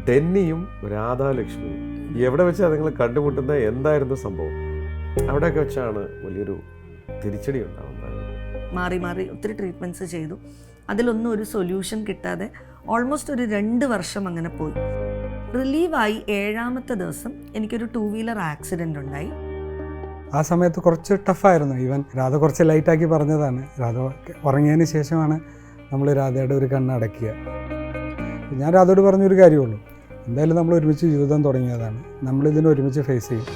ഡെന്നിയും രാധാലക്ഷ്മിയും എവിടെ വെച്ചാണ് നിങ്ങൾ കണ്ടുമുട്ടുന്നത്? എന്തായിരുന്നു സംഭവം? അവിടെയൊക്കെ വെച്ചാണ് വലിയൊരു തിരിച്ചടി ഉണ്ടാവുന്നത്. മാറി മാറി ഒത്തിരി ട്രീറ്റ്മെൻറ്റ്സ് ചെയ്തു. അതിലൊന്നും ഒരു സൊല്യൂഷൻ കിട്ടാതെ ഓൾമോസ്റ്റ് ഒരു 2 വർഷം അങ്ങനെ പോയി. റിലീവായി 7ാമത്തെ ദിവസം എനിക്കൊരു 2 വീലർ ആക്സിഡൻ്റ് ഉണ്ടായി. ആ സമയത്ത് കുറച്ച് ടഫായിരുന്നു. ഈവൻ രാധ കുറച്ച് ലൈറ്റാക്കി പറഞ്ഞതാണ്. രാധ ഉറങ്ങിയതിന് ശേഷമാണ് നമ്മൾ രാധയുടെ ഒരു കണ്ണ് അടയ്ക്കുക. ഞാൻ രാധയോട് പറഞ്ഞൊരു കാര്യമുള്ളൂ, എന്തായാലും നമ്മൾ ഒരുമിച്ച് ജീവിതം തുടങ്ങിയതാണ്, നമ്മളിതിനെ ഒരുമിച്ച് ഫേസ് ചെയ്യും.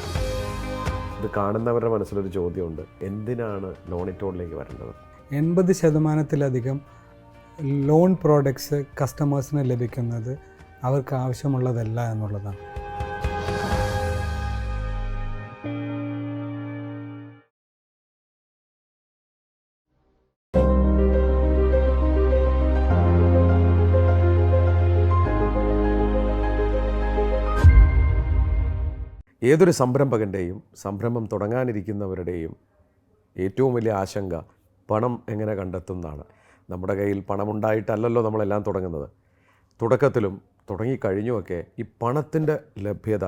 ഇത് കാണുന്നവരുടെ മനസ്സിലൊരു ചോദ്യമുണ്ട്, എന്തിനാണ് ലോണിറ്റോളിലേക്ക് വരേണ്ടത്? 80% ലോൺ പ്രോഡക്ട്സ് കസ്റ്റമേഴ്സിന് ലഭിക്കുന്നത് അവർക്ക് ആവശ്യമുള്ളതല്ല എന്നുള്ളതാണ്. ഏതൊരു സംരംഭകൻ്റെയും സംരംഭം തുടങ്ങാനിരിക്കുന്നവരുടെയും ഏറ്റവും വലിയ ആശങ്ക പണം എങ്ങനെ കണ്ടെത്തുന്നതാണ്. നമ്മുടെ കയ്യിൽ പണമുണ്ടായിട്ടല്ലല്ലോ നമ്മളെല്ലാം തുടങ്ങുന്നത്. തുടക്കത്തിലും തുടങ്ങിക്കഴിഞ്ഞുമൊക്കെ ഈ പണത്തിൻ്റെ ലഭ്യത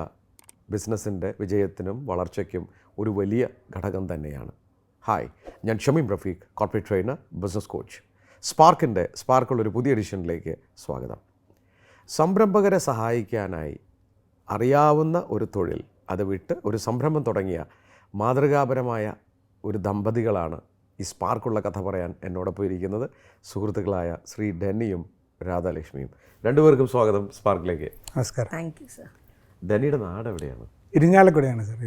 ബിസിനസ്സിൻ്റെ വിജയത്തിനും വളർച്ചയ്ക്കും ഒരു വലിയ ഘടകം തന്നെയാണ്. ഹായ്, ഞാൻ Shameem Rafeeq, corporate trainer, business coach. സ്പാർക്കുള്ളൊരു പുതിയ എഡിഷനിലേക്ക് സ്വാഗതം. സംരംഭകരെ സഹായിക്കാനായി അറിയാവുന്ന ഒരു തൊഴിൽ അത് വിട്ട് ഒരു സംരംഭം തുടങ്ങിയ മാതൃകാപരമായ ഒരു ദമ്പതികളാണ് ഈ സ്പാർക്കുള്ള കഥ പറയാൻ എന്നോടൊപ്പം ഇരിക്കുന്നത്. സുഹൃത്തുക്കളായ ശ്രീ ഡെന്നിയും രാധാലക്ഷ്മിയും. രണ്ടുപേർക്കും സ്വാഗതം സ്പാർക്കിലേക്ക്. നമസ്കാരം. Thank you sir. ഡെന്നിയുടെ നാട് എവിടെയാണ്? ഇരിഞ്ഞാലക്കുടയാണ് സർ.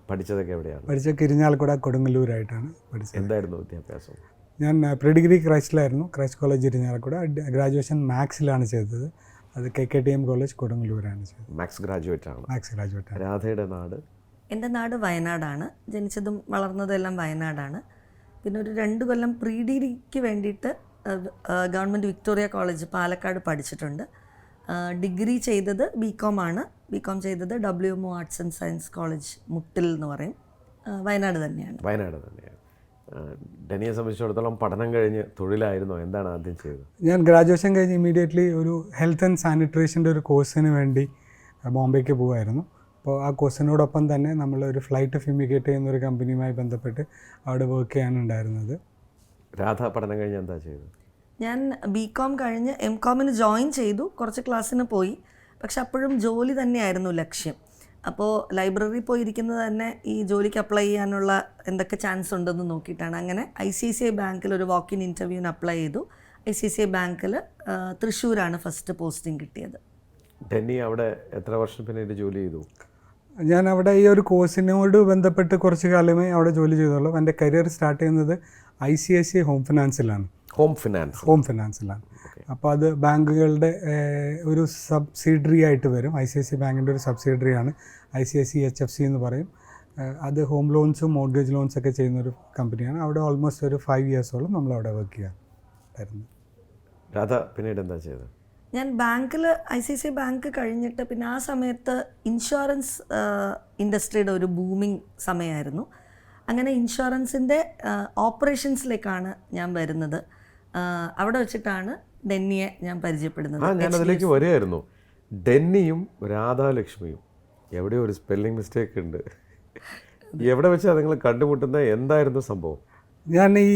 പഠിച്ചതൊക്കെ എവിടെയാണ്? പഠിച്ചതൊക്കെ ഇരിഞ്ഞാലക്കുട, കൊടുങ്ങല്ലൂരായിട്ടാണ് പഠിച്ചത്. എന്തായിരുന്നു വിദ്യാഭ്യാസം? ഞാൻ പ്രീ ഡിഗ്രി ക്രൈസ്റ്റിലായിരുന്നു, ക്രൈസ്റ്റ് കോളേജ് ഇരിഞ്ഞാലക്കുട. ഗ്രാജുവേഷൻ മാത്സിലാണ് ചെയ്തത്, അത് KKTM കോളേജ് കൊടുങ്ങല്ലൂരാണ് ചെയ്തത്. മാത്സ് ഗ്രാജുവേറ്റ് ആണ്. രാധയുടെ നാട്? എൻ്റെ നാട് വയനാടാണ്. ജനിച്ചതും വളർന്നതും എല്ലാം വയനാടാണ്. പിന്നെ ഒരു 2 കൊല്ലം പ്രീ ഡിഗ്രിക്ക് വേണ്ടിയിട്ട് ഗവൺമെൻറ് വിക്ടോറിയ കോളേജ് പാലക്കാട് പഠിച്ചിട്ടുണ്ട്. ഡിഗ്രി ചെയ്തത് BCom ആണ്. BCom ചെയ്തത് WMO arts and science college മുട്ടിൽ എന്ന് പറയും, വയനാട് തന്നെയാണ്. ഡെന്നിയെ സംബന്ധിച്ചിടത്തോളം പഠനം കഴിഞ്ഞ് തൊഴിലായിരുന്നോ? എന്താണ് ആദ്യം ചെയ്തത്? ഞാൻ ഗ്രാജുവേഷൻ കഴിഞ്ഞ് ഇമ്മീഡിയറ്റ്ലി ഒരു ഹെൽത്ത് ആൻഡ് സാനിറ്റേഷൻ്റെ ഒരു കോഴ്സിന് വേണ്ടി ബോംബെക്ക് പോകുമായിരുന്നു. അപ്പോൾ ആ കോഴ്സിനോടൊപ്പം തന്നെ നമ്മൾ ഒരു ഫ്ലൈറ്റ് ഫ്യൂമിഗേറ്റ് ചെയ്യുന്നൊരു കമ്പനിയുമായി ബന്ധപ്പെട്ട് അവിടെ വർക്ക് ചെയ്യാനുണ്ടായിരുന്നത്. രാധ പഠനം കഴിഞ്ഞ് എന്താ ചെയ്തത്? ഞാൻ BCom കഴിഞ്ഞ് MComന് ജോയിൻ ചെയ്തു, കുറച്ച് ക്ലാസ്സിന് പോയി. പക്ഷെ അപ്പോഴും ജോലി തന്നെയായിരുന്നു ലക്ഷ്യം. അപ്പോൾ ലൈബ്രറി പോയിരിക്കുന്നത് തന്നെ ഈ ജോലിക്ക് അപ്ലൈ ചെയ്യാനുള്ള എന്തൊക്കെ ചാൻസ് ഉണ്ടെന്ന് നോക്കിയിട്ടാണ്. അങ്ങനെ ICICI ബാങ്കിൽ ഒരു വാക്ക്-ഇൻ ഇൻ്റർവ്യൂവിന് അപ്ലൈ ചെയ്തു. ICICI ബാങ്കിൽ തൃശ്ശൂരാണ് ഫസ്റ്റ് പോസ്റ്റിംഗ് കിട്ടിയത്. ഡെന്നി അവിടെ എത്ര വർഷം പിന്നീട് ജോലി ചെയ്തു? ഞാൻ അവിടെ ഈ ഒരു കോഴ്സിനോട് ബന്ധപ്പെട്ട് കുറച്ച് കാലമേ അവിടെ ജോലി ചെയ്തുള്ളൂ. എൻ്റെ കരിയർ സ്റ്റാർട്ട് ചെയ്യുന്നത് ICICI ഹോം ഫിനാൻസിലാണ്. അപ്പോൾ അത് ബാങ്കുകളുടെ ഒരു സബ്സിഡറി ആയിട്ട് വരും. ICICI ബാങ്കിൻ്റെ ഒരു സബ്സിഡറിയാണ് ICICI HFC എന്ന് പറയും. അത് ഹോം ലോൺസും മോർഗേജ് ലോൺസൊക്കെ ചെയ്യുന്നൊരു കമ്പനിയാണ്. അവിടെ ഓൾമോസ്റ്റ് ഒരു 5 ഇയേഴ്സോളം നമ്മളവിടെ വർക്ക് ചെയ്യാറുണ്ടായിരുന്നു. രാധ പിന്നീട് എന്താ ചെയ്തത്? ഞാൻ ബാങ്കിൽ ICICI ബാങ്ക് കഴിഞ്ഞിട്ട് പിന്നെ ആ സമയത്ത് ഇൻഷുറൻസ് ഇൻഡസ്ട്രിയുടെ ഒരു ബൂമിങ് സമയമായിരുന്നു. അങ്ങനെ ഇൻഷുറൻസിൻ്റെ ഓപ്പറേഷൻസിലേക്കാണ് ഞാൻ വരുന്നത്. അവിടെ വെച്ചിട്ടാണ് ഡെന്നിയെ ഞാൻ പരിചയപ്പെടുന്നത്. ഞാൻ അതിലേക്ക് വരികയായിരുന്നു. ഡെന്നിയും രാധാലക്ഷ്മിയും എവിടെയോ ഒരു സ്പെല്ലിംഗ് മിസ്റ്റേക്ക് ഉണ്ട്. എവിടെ വെച്ചാൽ നിങ്ങൾ കണ്ടുമുട്ടുന്നത്? എന്തായിരുന്നു സംഭവം? ഞാൻ ഈ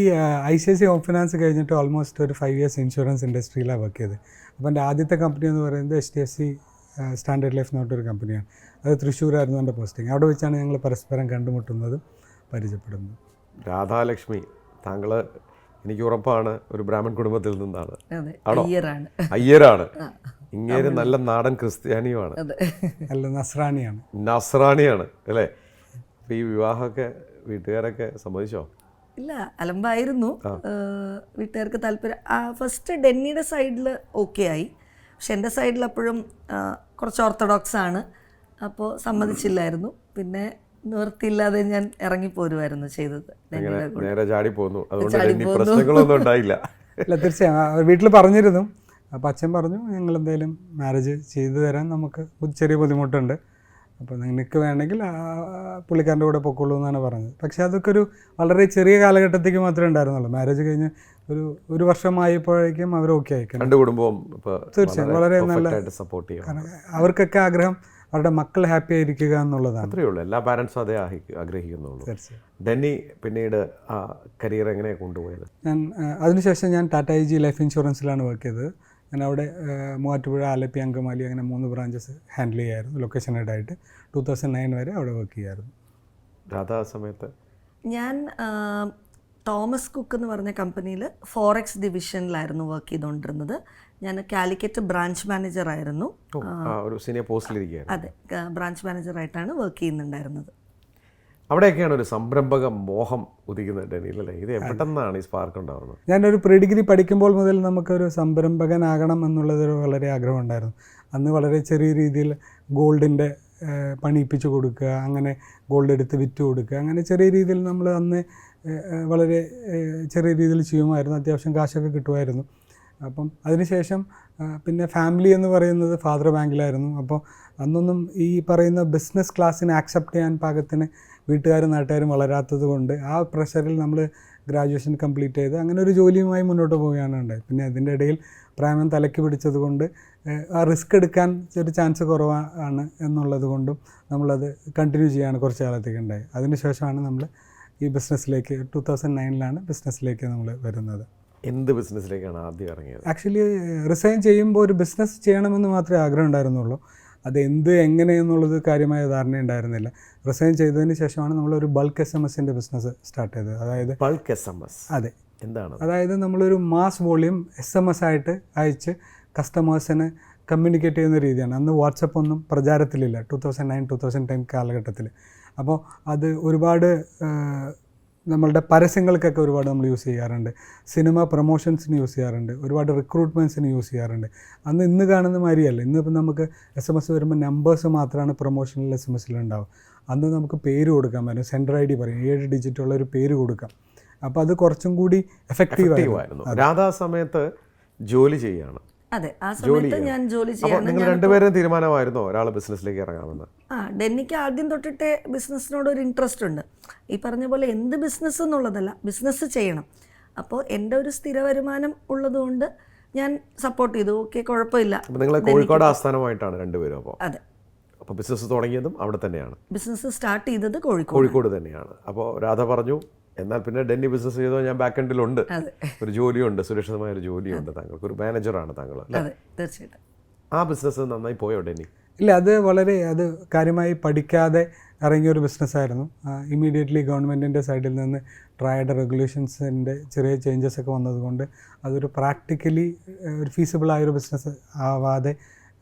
ICICI ഹോം ഫിനാൻസ് കഴിഞ്ഞിട്ട് ഓൾമോസ്റ്റ് ഒരു 5 ഇയേഴ്സ് ഇൻഷുറൻസ് ഇൻഡസ്ട്രിയിലാണ് വർക്ക് ചെയ്തത്. അപ്പോൾ എൻ്റെ ആദ്യത്തെ കമ്പനി എന്ന് പറയുന്നത് HDFC സ്റ്റാൻഡേർഡ് ലൈഫ് എന്ന് പറഞ്ഞൊരു കമ്പനിയാണ്. അത് തൃശ്ശൂരായിരുന്നു എൻ്റെ പോസ്റ്റിംഗ്. അവിടെ വെച്ചാണ് ഞങ്ങൾ പരസ്പരം കണ്ടുമുട്ടുന്നതും പരിചയപ്പെടുന്നത്. രാധാലക്ഷ്മി, താങ്കൾ എനിക്ക് ഉറപ്പാണ് ഒരു ബ്രാഹ്മൺ കുടുംബത്തിൽ നിന്നാണ്. അയ്യരാണ്. ഇങ്ങേര് നല്ല നാടൻ ക്രിസ്ത്യാനിയുമാണ്. അല്ല, നസ്രാണിയാണ് അല്ലേ? അപ്പോൾ ഈ വിവാഹമൊക്കെ വീട്ടുകാരൊക്കെ സമ്മതിച്ചോ? ഇല്ല, അലമ്പായിരുന്നു. വീട്ടുകാർക്ക് താല്പര്യം. ഫസ്റ്റ് ഡെന്നിയുടെ സൈഡിൽ ഓക്കെ ആയി. പക്ഷെ എൻ്റെ സൈഡിൽ അപ്പോഴും കുറച്ച് ഓർത്തഡോക്സ് ആണ്. അപ്പോൾ സമ്മതിച്ചില്ലായിരുന്നു. പിന്നെ നിവൃത്തിയില്ലാതെ ഞാൻ ഇറങ്ങിപ്പോരുമായിരുന്നു ചെയ്തത്. നേരെ ചാടി പോന്നു. അതുകൊണ്ട് പ്രശ്നങ്ങളൊന്നും ഉണ്ടായില്ല. അല്ല, തീർച്ചയായും വീട്ടിൽ പറഞ്ഞിരുന്നു. അപ്പോൾ അച്ഛൻ പറഞ്ഞു, ഞങ്ങൾ എന്തായാലും മാരേജ് ചെയ്തു തരാൻ നമുക്ക് ചെറിയ ബുദ്ധിമുട്ടുണ്ട്, അപ്പോൾ നിനക്ക് വേണമെങ്കിൽ പുള്ളിക്കാരൻ്റെ കൂടെ പൊക്കോളൂ എന്നാണ് പറഞ്ഞത്. പക്ഷേ അതൊക്കെ ഒരു വളരെ ചെറിയ കാലഘട്ടത്തേക്ക് മാത്രമേ ഉണ്ടായിരുന്നുള്ളൂ. മാരേജ് കഴിഞ്ഞ് ഒരു വർഷമായപ്പോഴേക്കും അവർ ഓക്കെ ആയി. രണ്ട് കുടുംബവും തീർച്ചയായും വളരെ നല്ല സപ്പോർട്ട് ചെയ്യും. കാരണം അവർക്കൊക്കെ ആഗ്രഹം അവരുടെ മക്കൾ ഹാപ്പി ആയിരിക്കുക എന്നുള്ളതാണ്. അത്രയേ ഉള്ളൂ, എല്ലാ പാരൻസും അതേ ആഗ്രഹിക്കുന്നുള്ളൂ. ഡെന്നി പിന്നീട് ആ കരിയർ എങ്ങനെയാണ് കൊണ്ടുപോയത്? അതിനുശേഷം ഞാൻ ടാറ്റ ഐജി ലൈഫ് ഇൻഷുറൻസിലാണ് വർക്ക് ചെയ്തത്. ഞാൻ അവിടെ മൂവാറ്റുപുഴ, ആലപ്പി, അങ്കമാലി അങ്ങനെ 3 ബ്രാഞ്ചസ് ഹാൻഡിൽ ചെയ്യായിരുന്നു. ലൊക്കേഷൻ ഹെഡായിട്ട് 2009 വരെ അവിടെ വർക്ക് ചെയ്യായിരുന്നു. രാധാ സമയത്ത് ഞാൻ തോമസ് കുക്ക് എന്ന് പറഞ്ഞ കമ്പനിയിൽ ഫോറക്സ് ഡിവിഷനിലായിരുന്നു വർക്ക് ചെയ്തുകൊണ്ടിരുന്നത്. ഞാൻ കാലിക്കറ്റ് ബ്രാഞ്ച് മാനേജറായിരുന്നു. ഒരു സീനിയർ പോസ്റ്റിലിരിക്കുകയായിരുന്നു. അതെ, ബ്രാഞ്ച് മാനേജറായിട്ടാണ് വർക്ക് ചെയ്യുന്നുണ്ടായിരുന്നത്. അവിടെയൊക്കെയാണ് ഒരു സംരംഭക മോഹം ഉദിക്കുന്നത് ഡെന്നിയിലല്ലേ? ഇത് എവിടെന്നാണ് ഈ സ്പാർക്ക് ഉണ്ടാകുന്നത്? ഞാനൊരു പ്രീ ഡിഗ്രി പഠിക്കുമ്പോൾ മുതൽ നമുക്കൊരു സംരംഭകനാകണം എന്നുള്ളതൊരു വളരെ ആഗ്രഹം ഉണ്ടായിരുന്നു. അന്ന് വളരെ ചെറിയ രീതിയിൽ ഗോൾഡിൻ്റെ പണിയിപ്പിച്ച് കൊടുക്കുക, അങ്ങനെ ഗോൾഡ് എടുത്ത് വിറ്റ് കൊടുക്കുക, അങ്ങനെ ചെറിയ രീതിയിൽ നമ്മൾ അന്ന് വളരെ ചെറിയ രീതിയിൽ ചെയ്യുമായിരുന്നു. അത്യാവശ്യം കാശൊക്കെ കിട്ടുമായിരുന്നു. അപ്പം അതിനുശേഷം പിന്നെ ഫാമിലി എന്ന് പറയുന്നത് ഫാദർ ബാങ്കിലായിരുന്നു. അപ്പോൾ അന്നൊന്നും ഈ പറയുന്ന ബിസിനസ് ക്ലാസ്സിനെ ആക്സെപ്റ്റ് ചെയ്യാൻ പാകത്തിന് വീട്ടുകാരും നാട്ടുകാരും വളരാത്തത് കൊണ്ട് ആ പ്രഷറിൽ നമ്മൾ ഗ്രാജുവേഷൻ കംപ്ലീറ്റ് ചെയ്ത് അങ്ങനെ ഒരു ജോലിയുമായി മുന്നോട്ട് പോവുകയാണ് ഉണ്ടായത്. പിന്നെ അതിൻ്റെ ഇടയിൽ പ്രായം തലയ്ക്ക് പിടിച്ചത് കൊണ്ട് ആ റിസ്ക് എടുക്കാൻ ഒരു ചാൻസ് കുറവാണ് എന്നുള്ളത് കൊണ്ടും നമ്മളത് കണ്ടിന്യൂ ചെയ്യാണ് കുറച്ച് കാലത്തേക്ക് ഉണ്ടായത്. അതിനുശേഷമാണ് നമ്മൾ ഈ ബിസിനസ്സിലേക്ക് 2009 ബിസിനസ്സിലേക്ക് നമ്മൾ വരുന്നത്. എന്ത് ബിസിനസ്സിലേക്കാണ് ആദ്യം ഇറങ്ങിയത്? ആക്ച്വലി റിസൈൻ ചെയ്യുമ്പോൾ ഒരു ബിസിനസ് ചെയ്യണമെന്ന് മാത്രമേ ആഗ്രഹം ഉണ്ടായിരുന്നുള്ളൂ. അത് എങ്ങനെയെന്നുള്ളത് കാര്യമായ ധാരണ ഉണ്ടായിരുന്നില്ല. റിസൈൻ ചെയ്തതിന് ശേഷമാണ് നമ്മളൊരു ബൾക്ക് SMS-ൻ്റെ ബിസിനസ് സ്റ്റാർട്ട് ചെയ്തത്. അതായത് ബൾക്ക് SMS? അതെ, എന്താണ്? അതായത് നമ്മളൊരു മാസ് വോളിയം SMS ആയിട്ട് അയച്ച് കസ്റ്റമേഴ്സിന് കമ്മ്യൂണിക്കേറ്റ് ചെയ്യുന്ന രീതിയാണ്. അന്ന് വാട്സപ്പ് ഒന്നും പ്രചാരത്തിലില്ല 2009-2010 കാലഘട്ടത്തിൽ. അപ്പോൾ അത് ഒരുപാട് നമ്മളുടെ പരസ്യങ്ങൾക്കൊക്കെ ഒരുപാട് നമ്മൾ യൂസ് ചെയ്യാറുണ്ട്, സിനിമ പ്രൊമോഷൻസിന് യൂസ് ചെയ്യാറുണ്ട്, ഒരുപാട് റിക്രൂട്ട്മെൻറ്റ്സിന് യൂസ് ചെയ്യാറുണ്ട്. അന്ന് ഇന്ന് കാണുന്ന മാതിരിയല്ല. ഇന്നിപ്പോൾ നമുക്ക് SMS വരുമ്പോൾ നമ്പേഴ്സ് മാത്രമാണ് പ്രൊമോഷണൽ SMS-ലുണ്ടാവും. അന്ന് നമുക്ക് പേര് കൊടുക്കാൻ പറ്റും, സെൻറ്റർ ID പറയും, 7 ഡിജിറ്റുള്ള ഒരു പേര് കൊടുക്കാം. അപ്പോൾ അത് കുറച്ചും കൂടി എഫക്റ്റീവായിരുന്നു. രാധാ സമയത്ത് ജോലി ചെയ്യാണ്. അതെ, ആ സമയത്ത് ഞാൻ ജോലി ചെയ്യാണ്. നിങ്ങൾ രണ്ടുപേരും തീരുമാനമായിരുന്നോ ഒരാൾ ബിസിനസ്സിലേക്ക് ഇറങ്ങാമെന്ന്? ഡെന്നിക്ക് ആദ്യം തൊട്ടിട്ടേ ബിസിനസ്സിനോട് ഒരു ഇൻട്രസ്റ്റ് ഉണ്ട്. ഈ പറഞ്ഞ പോലെ എന്ത് ബിസിനസ് എന്നുള്ളതല്ല, ബിസിനസ് ചെയ്യണം. അപ്പോൾ എൻ്റെ ഒരു സ്ഥിര വരുമാനം ഉള്ളതുകൊണ്ട് ഞാൻ സപ്പോർട്ട് ചെയ്തു. ഓക്കെ, കുഴപ്പമില്ല. നിങ്ങൾ കോഴിക്കോട് ആസ്ഥാനമായിട്ടാണ് രണ്ടുപേരും? അതെ. അപ്പോൾ ബിസിനസ് തുടങ്ങിയതും അവിടെ തന്നെയാണ്? ബിസിനസ് സ്റ്റാർട്ട് ചെയ്തത് കോഴിക്കോട് തന്നെയാണ്. അപ്പോൾ രാധ പറഞ്ഞു, എന്നാൽ പിന്നെ ഡെന്നി ബിസിനസ് ചെയ്തോ, ഞാൻ ബാക്ക് എൻഡിലുണ്ട്, ഒരു ജോലിയുണ്ട്, സുരക്ഷിതമായ ഒരു ജോലിയുണ്ട്, താങ്കൾക്ക് ഒരു മാനേജറാണ് താങ്കൾ. തീർച്ചയായിട്ടും. ആ ബിസിനസ് നന്നായി പോയോ ഡെന്നി? ഇല്ല, അത് കാര്യമായി പഠിക്കാതെ ഇറങ്ങിയൊരു ബിസിനസ്സായിരുന്നു. ഇമ്മീഡിയറ്റ്ലി ഗവൺമെൻറ്റിൻ്റെ സൈഡിൽ നിന്ന് ട്രയഡ് റെഗുലേഷൻസിൻ്റെ ചെറിയ ചേഞ്ചസ് ഒക്കെ വന്നതുകൊണ്ട് അതൊരു പ്രാക്ടിക്കലി ഒരു ഫീസിബിളായൊരു ബിസിനസ് ആവാതെ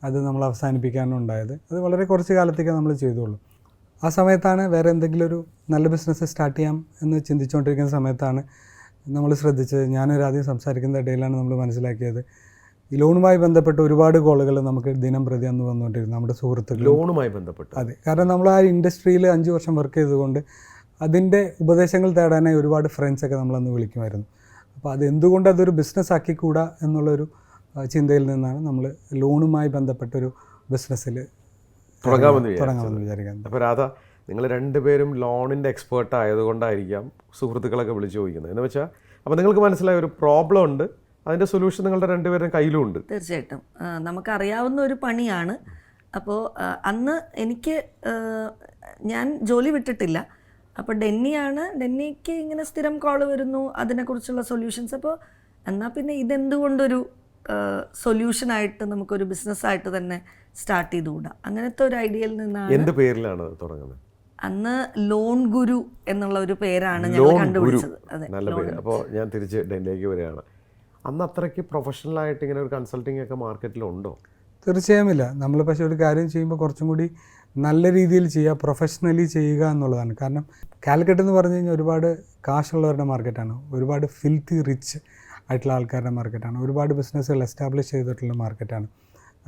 അത് നമ്മൾ അവസാനിപ്പിക്കാനും ഉണ്ടായത്. അത് വളരെ കുറച്ച് കാലത്തേക്ക് നമ്മൾ ചെയ്തുള്ളൂ. ആ സമയത്താണ് വേറെ എന്തെങ്കിലും ഒരു നല്ല ബിസിനസ് സ്റ്റാർട്ട് ചെയ്യാം എന്ന് ചിന്തിച്ചുകൊണ്ടിരിക്കുന്ന സമയത്താണ് നമ്മൾ ശ്രദ്ധിച്ചത്. ഞാനൊരാദ്യം സംസാരിക്കുന്ന ഇടയിലാണ് നമ്മൾ മനസ്സിലാക്കിയത്, ഈ ലോണുമായി ബന്ധപ്പെട്ട് ഒരുപാട് കോളുകൾ നമുക്ക് ദിനം പ്രതി അന്ന് വന്നുകൊണ്ടിരുന്നു, നമ്മുടെ സുഹൃത്തുക്കൾ. ലോണുമായി ബന്ധപ്പെട്ട്? അതെ, കാരണം നമ്മൾ ആ ഇൻഡസ്ട്രിയിൽ 5 വർഷം വർക്ക് ചെയ്തുകൊണ്ട് അതിൻ്റെ ഉപദേശങ്ങൾ തേടാനായി ഒരുപാട് ഫ്രണ്ട്സൊക്കെ നമ്മളന്ന് വിളിക്കുമായിരുന്നു. അപ്പോൾ അതെന്തുകൊണ്ട് അതൊരു ബിസിനസ് ആക്കിക്കൂടാ എന്നുള്ളൊരു ചിന്തയിൽ നിന്നാണ് നമ്മൾ ലോണുമായി ബന്ധപ്പെട്ടൊരു ബിസിനസ്സിൽ തുടങ്ങാമെന്ന് വിചാരിക്കുന്നത്. അപ്പോൾ രാധ, നിങ്ങൾ രണ്ടുപേരും ലോണിൻ്റെ എക്സ്പേർട്ട് ആയതുകൊണ്ടായിരിക്കാം സുഹൃത്തുക്കളൊക്കെ വിളിച്ചു ചോദിക്കുന്നത്. എന്ന് വെച്ചാൽ അപ്പോൾ നിങ്ങൾക്ക് മനസ്സിലായ ഒരു പ്രോബ്ലം ഉണ്ട്, അതിൻ്റെ സൊല്യൂഷൻ നിങ്ങളുടെ രണ്ടുപേരും കയ്യിലുണ്ട്. തീർച്ചയായിട്ടും നമുക്കറിയാവുന്ന ഒരു പണിയാണ്. അപ്പോൾ അന്ന് ഞാൻ ജോലി വിട്ടിട്ടില്ല. അപ്പോൾ ഡെന്നിക്ക് ഇങ്ങനെ സ്ഥിരം കോൾ വരുന്നു, അതിനെക്കുറിച്ചുള്ള സൊല്യൂഷൻസ്. അപ്പോൾ എന്നാൽ പിന്നെ ഇതെന്തുകൊണ്ടൊരു സൊല്യൂഷനായിട്ട് നമുക്കൊരു ബിസിനസ്സായിട്ട് തന്നെ സ്റ്റാർട്ട് ചെയ്തുകൂടാ, അങ്ങനത്തെ ഒരു ഐഡിയയിൽ നിന്നാണ്. എന്ത് പേരിലാണ് തുടങ്ങുന്നത്? അന്ന് ലോൺ ഗുരു എന്നുള്ള ഒരു പേരാണ് ഞങ്ങൾ കണ്ടുപിടിച്ചത്. അതെ, നല്ല പേര്. അപ്പോൾ ഞാൻ തിരിച്ച് ഡെന്നിലേക്ക് വരികയാണ്. അന്ന് അത്രയ്ക്ക് പ്രൊഫഷണലായിട്ട് ഇങ്ങനെ ഒരു കൺസൾട്ടിങ് ഒക്കെ മാർക്കറ്റിലുണ്ടോ? തീർച്ചയായും ഇല്ല. നമ്മൾ പക്ഷേ ഒരു കാര്യം ചെയ്യുമ്പോൾ കുറച്ചും കൂടി നല്ല രീതിയിൽ ചെയ്യുക, പ്രൊഫഷണലി ചെയ്യുക എന്നുള്ളതാണ്. കാരണം കാലിക്കറ്റ് എന്ന് പറഞ്ഞു കഴിഞ്ഞാൽ ഒരുപാട് കാശുള്ളവരുടെ മാർക്കറ്റാണ്, ഒരുപാട് ഫിൽത്തി റിച്ച് ആയിട്ടുള്ള ആൾക്കാരുടെ മാർക്കറ്റാണ്, ഒരുപാട് ബിസിനസ്സുകൾ എസ്റ്റാബ്ലിഷ് ചെയ്തിട്ടുള്ള മാർക്കറ്റാണ്.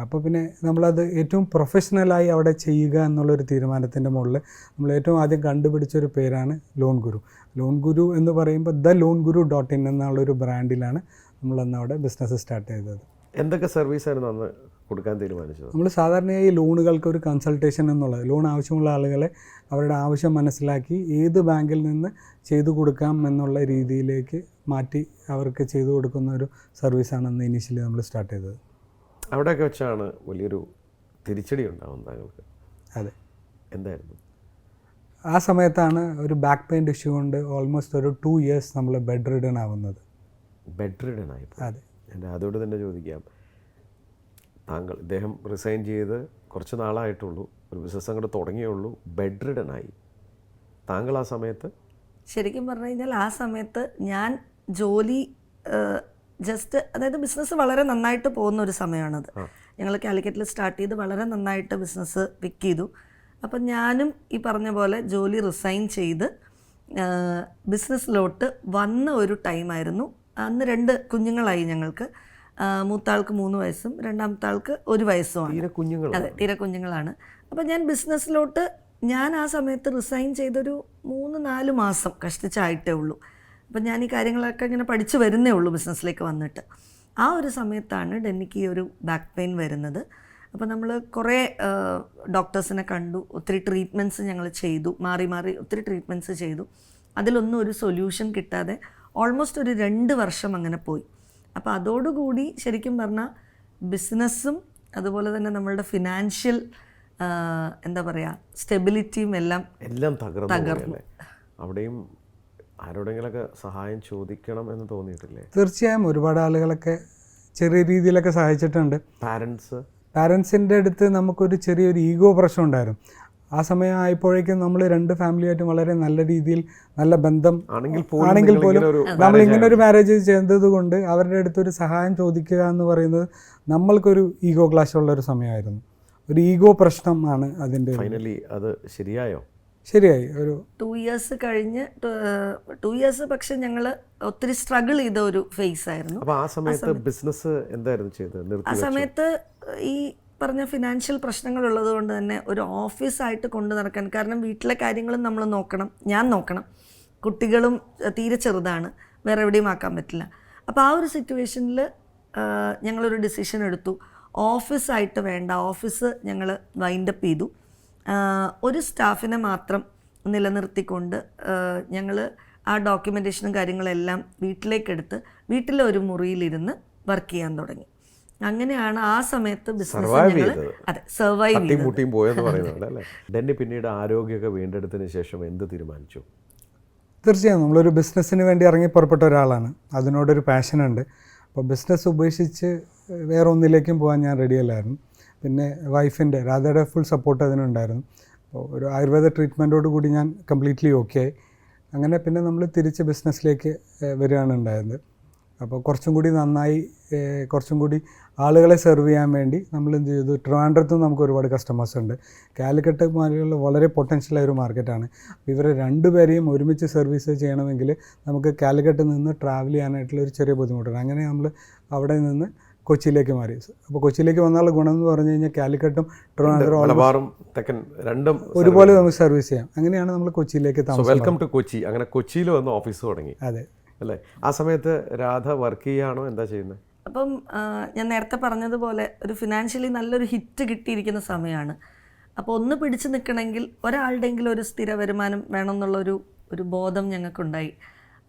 അപ്പോൾ പിന്നെ നമ്മളത് ഏറ്റവും പ്രൊഫഷണലായി അവിടെ ചെയ്യുക എന്നുള്ളൊരു തീരുമാനത്തിൻ്റെ മുകളിൽ നമ്മൾ ഏറ്റവും ആദ്യം കണ്ടുപിടിച്ചൊരു പേരാണ് ലോൺ ഗുരു. ലോൺ ഗുരു എന്ന് പറയുമ്പോൾ theloanguru.in എന്നുള്ളൊരു ബ്രാൻഡിലാണ് നമ്മളന്ന് അവിടെ ബിസിനസ് സ്റ്റാർട്ട് ചെയ്തത്. എന്തൊക്കെ സർവീസായിരുന്നു അന്ന് കൊടുക്കാൻ തീരുമാനിച്ചത്? നമ്മൾ സാധാരണയായി ലോണുകൾക്ക് ഒരു കൺസൾട്ടേഷൻ എന്നുള്ളത്, ലോൺ ആവശ്യമുള്ള ആളുകളെ അവരുടെ ആവശ്യം മനസ്സിലാക്കി ഏത് ബാങ്കിൽ നിന്ന് ചെയ്തു കൊടുക്കാം എന്നുള്ള രീതിയിലേക്ക് മാറ്റി അവർക്ക് ചെയ്തു കൊടുക്കുന്ന ഒരു സർവീസാണ് അന്ന് ഇനീഷ്യലി നമ്മൾ സ്റ്റാർട്ട് ചെയ്തത്. അവിടെയൊക്കെ വെച്ചാണ് വലിയൊരു തിരിച്ചടി ഉണ്ടാവും താങ്കൾക്ക്. അതെ. എന്തായിരുന്നു? ആ സമയത്താണ് ഒരു ബാക്ക് പെയിൻ ഇഷ്യൂ കൊണ്ട് ഓൾമോസ്റ്റ് ഒരു 2 years നമ്മൾ ബെഡ് റിഡൻ ആവുന്നത്. ബെഡ് റിഡൻ ആയി? അതെ. എൻ്റെ അതോട് തന്നെ ചോദിക്കാം, ഇദ്ദേഹം റിസൈൻ ചെയ്ത് കുറച്ച് നാളായിട്ടുള്ളൂ, ഒരു ബിസിനസ് അങ്ങോട്ട് തുടങ്ങിയുള്ളൂ, ബെഡ് റിഡൻ ആയി. താങ്കൾ ആ സമയത്ത്? ശരിക്കും പറഞ്ഞു കഴിഞ്ഞാൽ ആ സമയത്ത് ഞാൻ ജോലി ജസ്റ്റ്, അതായത് ബിസിനസ് വളരെ നന്നായിട്ട് പോകുന്ന ഒരു സമയമാണത്. ഞങ്ങൾ കാലിക്കറ്റിൽ സ്റ്റാർട്ട് ചെയ്ത് വളരെ നന്നായിട്ട് ബിസിനസ് പിക്ക് ചെയ്തു. അപ്പം ഞാനും ഈ പറഞ്ഞ പോലെ ജോലി റിസൈൻ ചെയ്ത് ബിസിനസ്സിലോട്ട് വന്ന ഒരു ടൈമായിരുന്നു. അന്ന് 2 കുഞ്ഞുങ്ങളായി ഞങ്ങൾക്ക്. മൂത്താൾക്ക് 3 വയസ്സും രണ്ടാമത്തെ ആൾക്ക് 1 വയസ്സുമാണ്. അതെ, തീരെ കുഞ്ഞുങ്ങളാണ്. അപ്പം ഞാൻ ബിസിനസ്സിലോട്ട് ഞാൻ ആ സമയത്ത് റിസൈൻ ചെയ്തൊരു 3-4 മാസം കഷ്ടിച്ചായിട്ടേ ഉള്ളൂ. അപ്പം ഞാൻ ഈ കാര്യങ്ങളൊക്കെ ഇങ്ങനെ പഠിച്ചു വരുന്നേ ഉള്ളൂ ബിസിനസ്സിലേക്ക് വന്നിട്ട്. ആ ഒരു സമയത്താണ് ഡെന്നിക്ക് ഈ ഒരു ബാക്ക് പെയിൻ വരുന്നത്. അപ്പോൾ നമ്മൾ കുറേ ഡോക്ടേഴ്സിനെ കണ്ടു, ഒത്തിരി ട്രീറ്റ്മെൻറ്റ്സ് ഞങ്ങൾ ചെയ്തു, മാറി മാറി ഒത്തിരി ട്രീറ്റ്മെൻറ്റ്സ് ചെയ്തു. അതിലൊന്നും ഒരു സൊല്യൂഷൻ കിട്ടാതെ ഓൾമോസ്റ്റ് ഒരു 2 വർഷം അങ്ങനെ പോയി. അപ്പോൾ അതോടുകൂടി ശരിക്കും പറഞ്ഞാൽ ബിസിനസ്സും അതുപോലെ തന്നെ നമ്മളുടെ ഫിനാൻഷ്യൽ എന്താ പറയുക സ്റ്റെബിലിറ്റിയും എല്ലാം തകർന്നു. അവിടെയും ആരോടെങ്കിലൊക്കെ സഹായം ചോദിക്കണം എന്ന് തോന്നിയിട്ടില്ലേ? തീർച്ചയായും ഒരുപാട് ആളുകളൊക്കെ ചെറിയ രീതിയിലൊക്കെ സഹായിച്ചിട്ടുണ്ട്. പാരൻസിൻ്റെ അടുത്ത് നമുക്കൊരു ചെറിയൊരു ഈഗോ പ്രശ്നം ഉണ്ടായിരുന്നു. ആ സമയം ആയപ്പോഴേക്കും നമ്മൾ 2 ഫാമിലിയായിട്ടും വളരെ നല്ല രീതിയിൽ നല്ല ബന്ധം ആണെങ്കിൽ പോലും നമ്മളിങ്ങനെ ഒരു മാരേജ് ചെയ്തത് കൊണ്ട് അവരുടെ അടുത്തൊരു സഹായം ചോദിക്കുക എന്ന് പറയുന്നത് നമ്മൾക്കൊരു ഈഗോ ക്ലാഷ് ഉള്ളൊരു സമയമായിരുന്നു. ഒരു ഈഗോ പ്രശ്നമാണ് അതിൻ്റെ. ഫൈനലി അത് ശരിയായോ? ശരിയായി. ഒരു 2 years കഴിഞ്ഞ് 2 years പക്ഷെ ഞങ്ങൾ ഒത്തിരി സ്ട്രഗിൾ ചെയ്ത ഒരു ഫേസ് ആയിരുന്നു. അപ്പോൾ ആ സമയത്ത് ബിസിനസ് എന്തായിരുന്നു ചെയ്തത്? ആ സമയത്ത് ഈ പറഞ്ഞ ഫിനാൻഷ്യൽ പ്രശ്നങ്ങളുള്ളത് കൊണ്ട് തന്നെ ഒരു ഓഫീസായിട്ട് കൊണ്ടു നടക്കാൻ, കാരണം വീട്ടിലെ കാര്യങ്ങളും നമ്മൾ നോക്കണം, ഞാൻ നോക്കണം, കുട്ടികളും തീരെ ചെറുതാണ്, വേറെ എവിടെയും ആക്കാൻ പറ്റില്ല. അപ്പോൾ ആ ഒരു സിറ്റുവേഷനിൽ ഞങ്ങളൊരു ഡിസിഷൻ എടുത്തു, ഓഫീസായിട്ട് വേണ്ട, ഓഫീസ് ഞങ്ങൾ വൈൻഡപ്പ് ചെയ്തു. ഒരു സ്റ്റാഫിനെ മാത്രം നിലനിർത്തിക്കൊണ്ട് ഞങ്ങൾ ആ ഡോക്യുമെൻറ്റേഷനും കാര്യങ്ങളെല്ലാം വീട്ടിലേക്കെടുത്ത് വീട്ടിലെ ഒരു മുറിയിലിരുന്ന് വർക്ക് ചെയ്യാൻ തുടങ്ങി. അങ്ങനെയാണ് ആ സമയത്ത് ബിസിനസ് സർവൈവ് ചെയ്തത്. ഡെന്നി പിന്നീട് ആരോഗ്യമൊക്കെ വീണ്ടെടുത്തതിന് ശേഷം എന്ത് തീരുമാനിച്ചു? തീർച്ചയായും നമ്മളൊരു ബിസിനസ്സിന് വേണ്ടി ഇറങ്ങി പുറപ്പെട്ട ഒരാളാണ്, അതിനോടൊരു പാഷനുണ്ട്. അപ്പോൾ ബിസിനസ് ഉപേക്ഷിച്ച് വേറെ ഒന്നിലേക്കും പോകാൻ ഞാൻ റെഡിയല്ലായിരുന്നു. പിന്നെ വൈഫിൻ്റെ രാധയുടെ ഫുൾ സപ്പോർട്ട് അതിനുണ്ടായിരുന്നു. അപ്പോൾ ഒരു ആയുർവേദ ട്രീറ്റ്മെൻറ്റോട് കൂടി ഞാൻ കംപ്ലീറ്റ്ലി ഓക്കെ ആയി. അങ്ങനെ പിന്നെ നമ്മൾ തിരിച്ച് ബിസിനസ്സിലേക്ക് വരികയാണ് ഉണ്ടായത്. അപ്പോൾ കുറച്ചും കൂടി നന്നായി, കുറച്ചും കൂടി ആളുകളെ സെർവ് ചെയ്യാൻ വേണ്ടി നമ്മൾ എന്ത് ചെയ്തു, ട്രിവാൻഡ്രത്തും നമുക്ക് ഒരുപാട് കസ്റ്റമേഴ്സ് ഉണ്ട്. കാലിക്കറ്റ് മാതിരിയുള്ള വളരെ പൊട്ടൻഷ്യലായ ഒരു മാർക്കറ്റാണ്. ഇവരെ 2 പേരെയും ഒരുമിച്ച് സർവീസ് ചെയ്യണമെങ്കിൽ നമുക്ക് കാലിക്കറ്റ് നിന്ന് ട്രാവൽ ചെയ്യാനായിട്ടുള്ള ഒരു ചെറിയ ബുദ്ധിമുട്ടാണ്. അങ്ങനെ നമ്മൾ അവിടെ നിന്ന് കൊച്ചിയിലേക്ക് മാറി. അപ്പോൾ കൊച്ചിയിലേക്ക് വന്നുള്ള ഗുണം എന്ന് പറഞ്ഞു കഴിഞ്ഞാൽ കാലിക്കറ്റും ട്രിവാൻഡ്രം ഒരുപോലെ നമുക്ക് സർവീസ് ചെയ്യാം. അങ്ങനെയാണ് നമ്മൾ കൊച്ചിയിലേക്ക് താമസം. Welcome to Kochi. അങ്ങനെ കൊച്ചിയിൽ വന്ന് ഓഫീസ് തുടങ്ങി. അതെ അല്ലേ? ആ സമയത്ത് രാധ വർക്ക് ചെയ്യുകയാണോ, എന്താ ചെയ്യുന്നത്? അപ്പം ഞാൻ നേരത്തെ പറഞ്ഞതുപോലെ ഒരു ഫിനാൻഷ്യലി നല്ലൊരു ഹിറ്റ് കിട്ടിയിരിക്കുന്ന സമയമാണ്. അപ്പോൾ ഒന്ന് പിടിച്ചു നിൽക്കണമെങ്കിൽ ഒരാളുടെയെങ്കിലും ഒരു സ്ഥിര വരുമാനം വേണമെന്നുള്ളൊരു ബോധം ഞങ്ങൾക്കുണ്ടായി.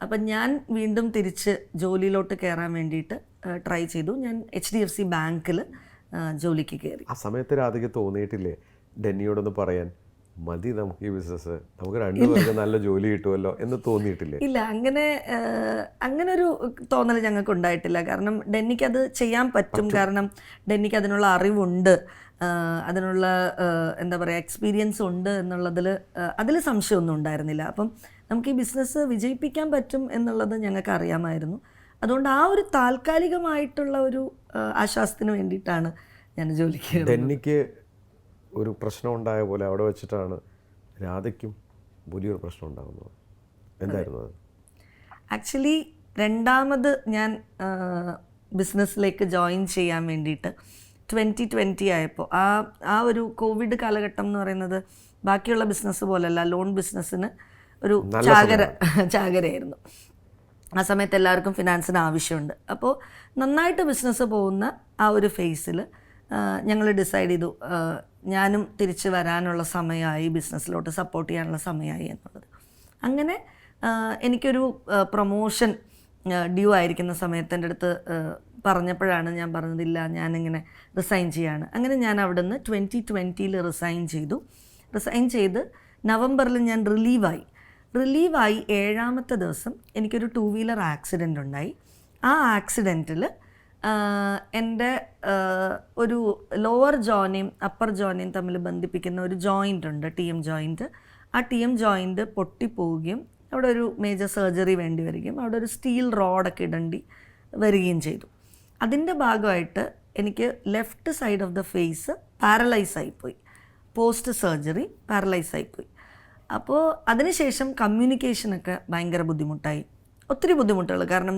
അപ്പം ഞാൻ വീണ്ടും തിരിച്ച് ജോലിയിലോട്ട് കയറാൻ വേണ്ടിയിട്ട് ട്രൈ ചെയ്തു. ഞാൻ HDFC ബാങ്കിൽ ജോലിക്ക് കയറി. ആ സമയത്ത് രാധയ്ക്ക് തോന്നിയിട്ടില്ലേ ഡെന്നിയോടൊന്ന് പറയാൻ, മതി നമുക്ക് ഈ ബിസിനസ്, നമുക്ക് 2 പേർക്ക് നല്ല ജോലി കിട്ടുമല്ലോ എന്ന് തോന്നിയിട്ടില്ലേ? ഇല്ല, അങ്ങനൊരു തോന്നൽ ഞങ്ങൾക്ക് ഉണ്ടായിട്ടില്ല. കാരണം ഡെന്നിക്ക് അത് ചെയ്യാൻ പറ്റും, കാരണം ഡെന്നിക്ക് അതിനുള്ള അറിവുണ്ട്, അതിനുള്ള എന്താ പറയുക എക്സ്പീരിയൻസ് ഉണ്ട് എന്നുള്ളതിൽ അതിൽ സംശയമൊന്നും ഉണ്ടായിരുന്നില്ല. അപ്പം നമുക്ക് ഈ ബിസിനസ് വിജയിപ്പിക്കാൻ പറ്റും എന്നുള്ളത് ഞങ്ങൾക്ക് അറിയാമായിരുന്നു. അതുകൊണ്ട് ആ ഒരു താൽക്കാലികമായിട്ടുള്ള ഒരു ആശ്വാസത്തിന് വേണ്ടിയിട്ടാണ് ഞാൻ ജോലിക്ക്. ഡെന്നിക്ക് ഒരു പ്രശ്നം ഉണ്ടായ പോലെ അവിടെ വെച്ചിട്ടാണ് രാധയ്ക്കും വലിയൊരു പ്രശ്നം ഉണ്ടാകുന്നത്. എന്തായിരുന്നു അത്? ആക്ച്വലി രണ്ടാമത് ഞാൻ ബിസിനസ്സിലേക്ക് ജോയിൻ ചെയ്യാൻ വേണ്ടിയിട്ട് 2020 ആയപ്പോൾ ആ ഒരു കോവിഡ് കാലഘട്ടം എന്ന് പറയുന്നത് ബാക്കിയുള്ള ബിസിനസ് പോലെയല്ല, ലോൺ ബിസിനസ്സിന് ഒരു ചാകരയായിരുന്നു. ആ സമയത്ത് എല്ലാവർക്കും ഫിനാൻസിന് ആവശ്യമുണ്ട്. അപ്പോൾ നന്നായിട്ട് ബിസിനസ് പോകുന്ന ആ ഒരു ഫേസിൽ ഞങ്ങൾ ഡിസൈഡ് ചെയ്തു ഞാനും തിരിച്ച് വരാനുള്ള സമയമായി, ബിസിനസ്സിലോട്ട് സപ്പോർട്ട് ചെയ്യാനുള്ള സമയമായി എന്നുള്ളത്. അങ്ങനെ എനിക്കൊരു പ്രൊമോഷൻ ഡ്യൂ ആയിരിക്കുന്ന സമയത്ത് എൻ്റെ അടുത്ത് പറഞ്ഞപ്പോഴാണ് ഞാൻ പറഞ്ഞതില്ല, ഞാനിങ്ങനെ റിസൈൻ ചെയ്യാണ്. അങ്ങനെ ഞാൻ അവിടെ നിന്ന് 2020 റിസൈൻ ചെയ്തു. റിസൈൻ ചെയ്ത് നവംബറിൽ ഞാൻ റിലീവായി 7ാമത്തെ ദിവസം എനിക്കൊരു 2 വീലർ ആക്സിഡൻ്റ് ഉണ്ടായി. ആ ആക്സിഡൻറ്റിൽ എൻ്റെ ഒരു ലോവർ ജോയിനെയും അപ്പർ ജോയിനെയും തമ്മിൽ ബന്ധിപ്പിക്കുന്ന ഒരു ജോയിൻ്റ് ഉണ്ട്, TM ജോയിൻറ്റ്. ആ TM ജോയിൻറ്റ് പൊട്ടിപ്പോവുകയും അവിടെ ഒരു മേജർ സർജറി വേണ്ടി വരികയും അവിടെ ഒരു സ്റ്റീൽ റോഡൊക്കെ ഇടേണ്ടി വരികയും ചെയ്തു. അതിൻ്റെ ഭാഗമായിട്ട് എനിക്ക് left side of the face പാരലൈസായിപ്പോയി, പോസ്റ്റ് സർജറി പാരലൈസായിപ്പോയി. അപ്പോൾ അതിനുശേഷം കമ്മ്യൂണിക്കേഷനൊക്കെ ഭയങ്കര ബുദ്ധിമുട്ടായി, ഒത്തിരി ബുദ്ധിമുട്ടുകൾ. കാരണം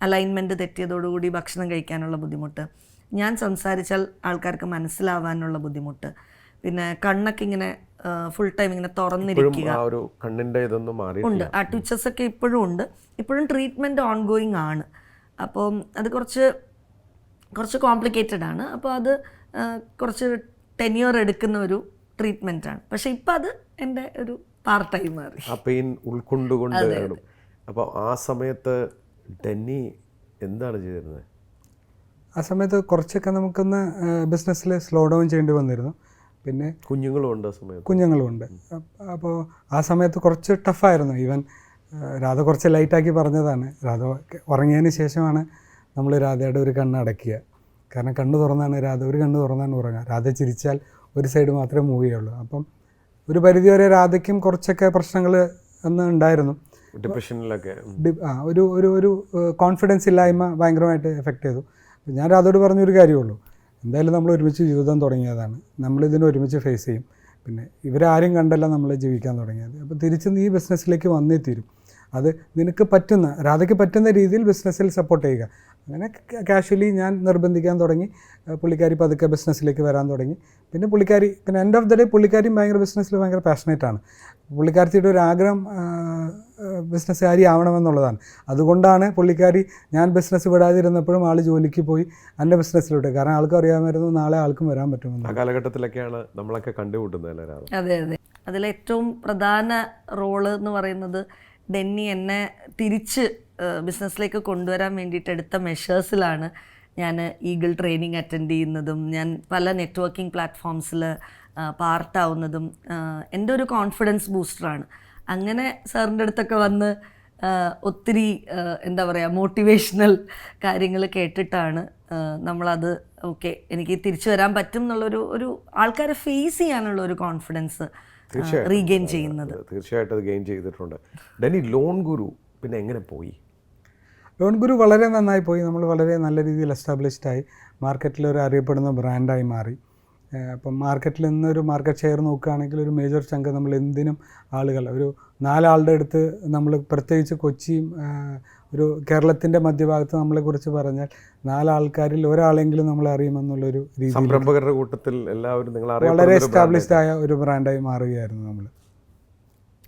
അലൈൻമെൻറ്റ് തെറ്റിയതോടുകൂടി ഭക്ഷണം കഴിക്കാനുള്ള ബുദ്ധിമുട്ട്, ഞാൻ സംസാരിച്ചാൽ ആൾക്കാർക്ക് മനസ്സിലാവാനുള്ള ബുദ്ധിമുട്ട്, പിന്നെ കണ്ണൊക്കെ ഇങ്ങനെ ഫുൾ ടൈം ഇങ്ങനെ തുറന്നിരിക്കുക ഉണ്ട്. ആ ട്വിച്ചസ് ഒക്കെ ഇപ്പോഴും ഉണ്ട്, ഇപ്പോഴും ട്രീറ്റ്മെൻറ്റ് ഓൺഗോയിങ് ആണ്. അപ്പോൾ അത് കുറച്ച് കോംപ്ലിക്കേറ്റഡ് ആണ്. അപ്പോൾ അത് കുറച്ച് ടെന്യൂർ എടുക്കുന്ന ഒരു ട്രീറ്റ്മെൻറ്റാണ്. പക്ഷേ ഇപ്പം അത് എൻ്റെ ഒരു പാർട്ടായി മാറി. ആ പെയിൻ ഉൾക്കൊണ്ടുകൊണ്ട്. അപ്പോൾ ആ സമയത്ത് ഡെന്നി എന്താണ് ചെയ്തിരുന്നത്? ആ സമയത്ത് കുറച്ചൊക്കെ നമുക്കൊന്ന് ബിസിനസ്സിൽ സ്ലോ ഡൗൺ ചെയ്യേണ്ടി വന്നിരുന്നു. പിന്നെ കുഞ്ഞുങ്ങളുമുണ്ട്. അപ്പോൾ ആ സമയത്ത് കുറച്ച് ടഫായിരുന്നു. ഈവൻ രാധ കുറച്ച് ലൈറ്റാക്കി പറഞ്ഞതാണ്. രാധ ഉറങ്ങിയതിന് ശേഷമാണ് നമ്മൾ രാധയുടെ ഒരു കണ്ണ് അടയ്ക്കുക. കാരണം കണ്ണ് തുറന്നാണ് രാധ, ഒരു കണ്ണ് തുറന്നാണ് ഉറങ്ങുക. രാധ ചിരിച്ചാൽ ഒരു സൈഡ് മാത്രമേ മൂവ് ചെയ്യുള്ളൂ. അപ്പം ഒരു പരിധിവരെ രാധയ്ക്കും കുറച്ചൊക്കെ പ്രശ്നങ്ങൾ അന്ന് ഉണ്ടായിരുന്നു. ഡിപ്രഷനിലൊക്കെ ഒരു ഒരു ഒരു കോൺഫിഡൻസ് ഇല്ലായ്മ ഭയങ്കരമായിട്ട് എഫക്റ്റ് ചെയ്തു. ഞാൻ രാധയോട് പറഞ്ഞൊരു കാര്യമുള്ളൂ, എന്തായാലും നമ്മൾ ഒരുമിച്ച് ജീവിതം തുടങ്ങിയതാണ്, നമ്മളിതിനെ ഒരുമിച്ച് ഫേസ് ചെയ്യും. പിന്നെ ഇവരാരും കണ്ടല്ല നമ്മൾ ജീവിക്കാൻ തുടങ്ങിയത്. അപ്പോൾ തിരിച്ച് നീ ബിസിനസ്സിലേക്ക് വന്നേ തീരും. അത് നിനക്ക് പറ്റുന്ന, രാധയ്ക്ക് പറ്റുന്ന രീതിയിൽ ബിസിനസ്സിൽ സപ്പോർട്ട് ചെയ്യുക. അങ്ങനെ കാഷ്വലി ഞാൻ നിർബന്ധിക്കാൻ തുടങ്ങി. പുള്ളിക്കാരി പതുക്കെ ബിസിനസ്സിലേക്ക് വരാൻ തുടങ്ങി. പിന്നെ എൻഡ് ഓഫ് ദ ഡേ പുള്ളിക്കാരിയും ഭയങ്കര ബിസിനസ്സിൽ ഭയങ്കര പാഷനേറ്റാണ്. പുള്ളിക്കാരിയുടെ ഒരു ആഗ്രഹം ബിസിനസ്സുകാരി ആവണമെന്നുള്ളതാണ്. അതുകൊണ്ടാണ് പുള്ളിക്കാരി ഞാൻ ബിസിനസ് വിടാതിരുന്നപ്പോഴും ആൾ ജോലിക്ക് പോയി എൻ്റെ ബിസിനസ്സിലോട്ട്. കാരണം ആൾക്കും അറിയാമായിരുന്നു നാളെ ആൾക്കും വരാൻ പറ്റുമെന്ന്. ആ കാലഘട്ടത്തിലൊക്കെയാണ് നമ്മളൊക്കെ കണ്ടുകൂട്ടുന്നത്. അതെ അതെ, അതിലേറ്റവും പ്രധാന റോള് എന്ന് പറയുന്നത് ഡെന്നി എന്നെ തിരിച്ച് ബിസിനസ്സിലേക്ക് കൊണ്ടുവരാൻ വേണ്ടിയിട്ട് എടുത്ത മെഷേഴ്സിലാണ് ഞാൻ ഈഗിൾ ട്രെയിനിങ് അറ്റൻഡ് ചെയ്യുന്നതും ഞാൻ പല നെറ്റ്വർക്കിംഗ് പ്ലാറ്റ്ഫോംസിൽ പാർട്ടാവുന്നതും എൻ്റെ ഒരു കോൺഫിഡൻസ് ബൂസ്റ്ററാണ്. അങ്ങനെ സാറിൻ്റെ അടുത്തൊക്കെ വന്ന് ഒത്തിരി എന്താ പറയുക മോട്ടിവേഷണൽ കാര്യങ്ങൾ കേട്ടിട്ടാണ് നമ്മളത് ഓക്കെ എനിക്ക് തിരിച്ചു വരാൻ പറ്റും എന്നുള്ളൊരു ആൾക്കാരെ ഫേസ് ചെയ്യാനുള്ള ഒരു കോൺഫിഡൻസ് റീഗെയിൻ ചെയ്യുന്നത്. തീർച്ചയായിട്ടും അത് ഗെയിൻ ചെയ്തിട്ടുണ്ട്. ഡെന്നി, ലോൺ ഗുരു പിന്നെ എങ്ങനെ പോയി? ലോൺ ഗുരു വളരെ നന്നായി പോയി. നമ്മൾ വളരെ നല്ല രീതിയിൽ എസ്റ്റാബ്ലിഷ്ഡായി, മാർക്കറ്റിൽ ഒരു അറിയപ്പെടുന്ന ബ്രാൻഡായി മാറി. അപ്പം മാർക്കറ്റിൽ നിന്നൊരു മാർക്കറ്റ് ഷെയർ നോക്കുകയാണെങ്കിൽ ഒരു മേജർ ചങ്ക് നമ്മൾ എന്തിനും ആളുകൾ, ഒരു 4 ആളുടെ അടുത്ത് നമ്മൾ, പ്രത്യേകിച്ച് കൊച്ചിയും ഒരു കേരളത്തിൻ്റെ മധ്യഭാഗത്ത് നമ്മളെക്കുറിച്ച് പറഞ്ഞാൽ 4 ആൾക്കാരിൽ ഒരാളെങ്കിലും നമ്മൾ അറിയുമെന്നുള്ളൊരു രീതി സംരംഭകരുടെ കൂട്ടത്തിൽ എല്ലാവരും നിങ്ങൾ വളരെ എസ്റ്റാബ്ലിഷ്ഡ് ആയ ഒരു ബ്രാൻഡായി മാറുകയായിരുന്നു നമ്മൾ.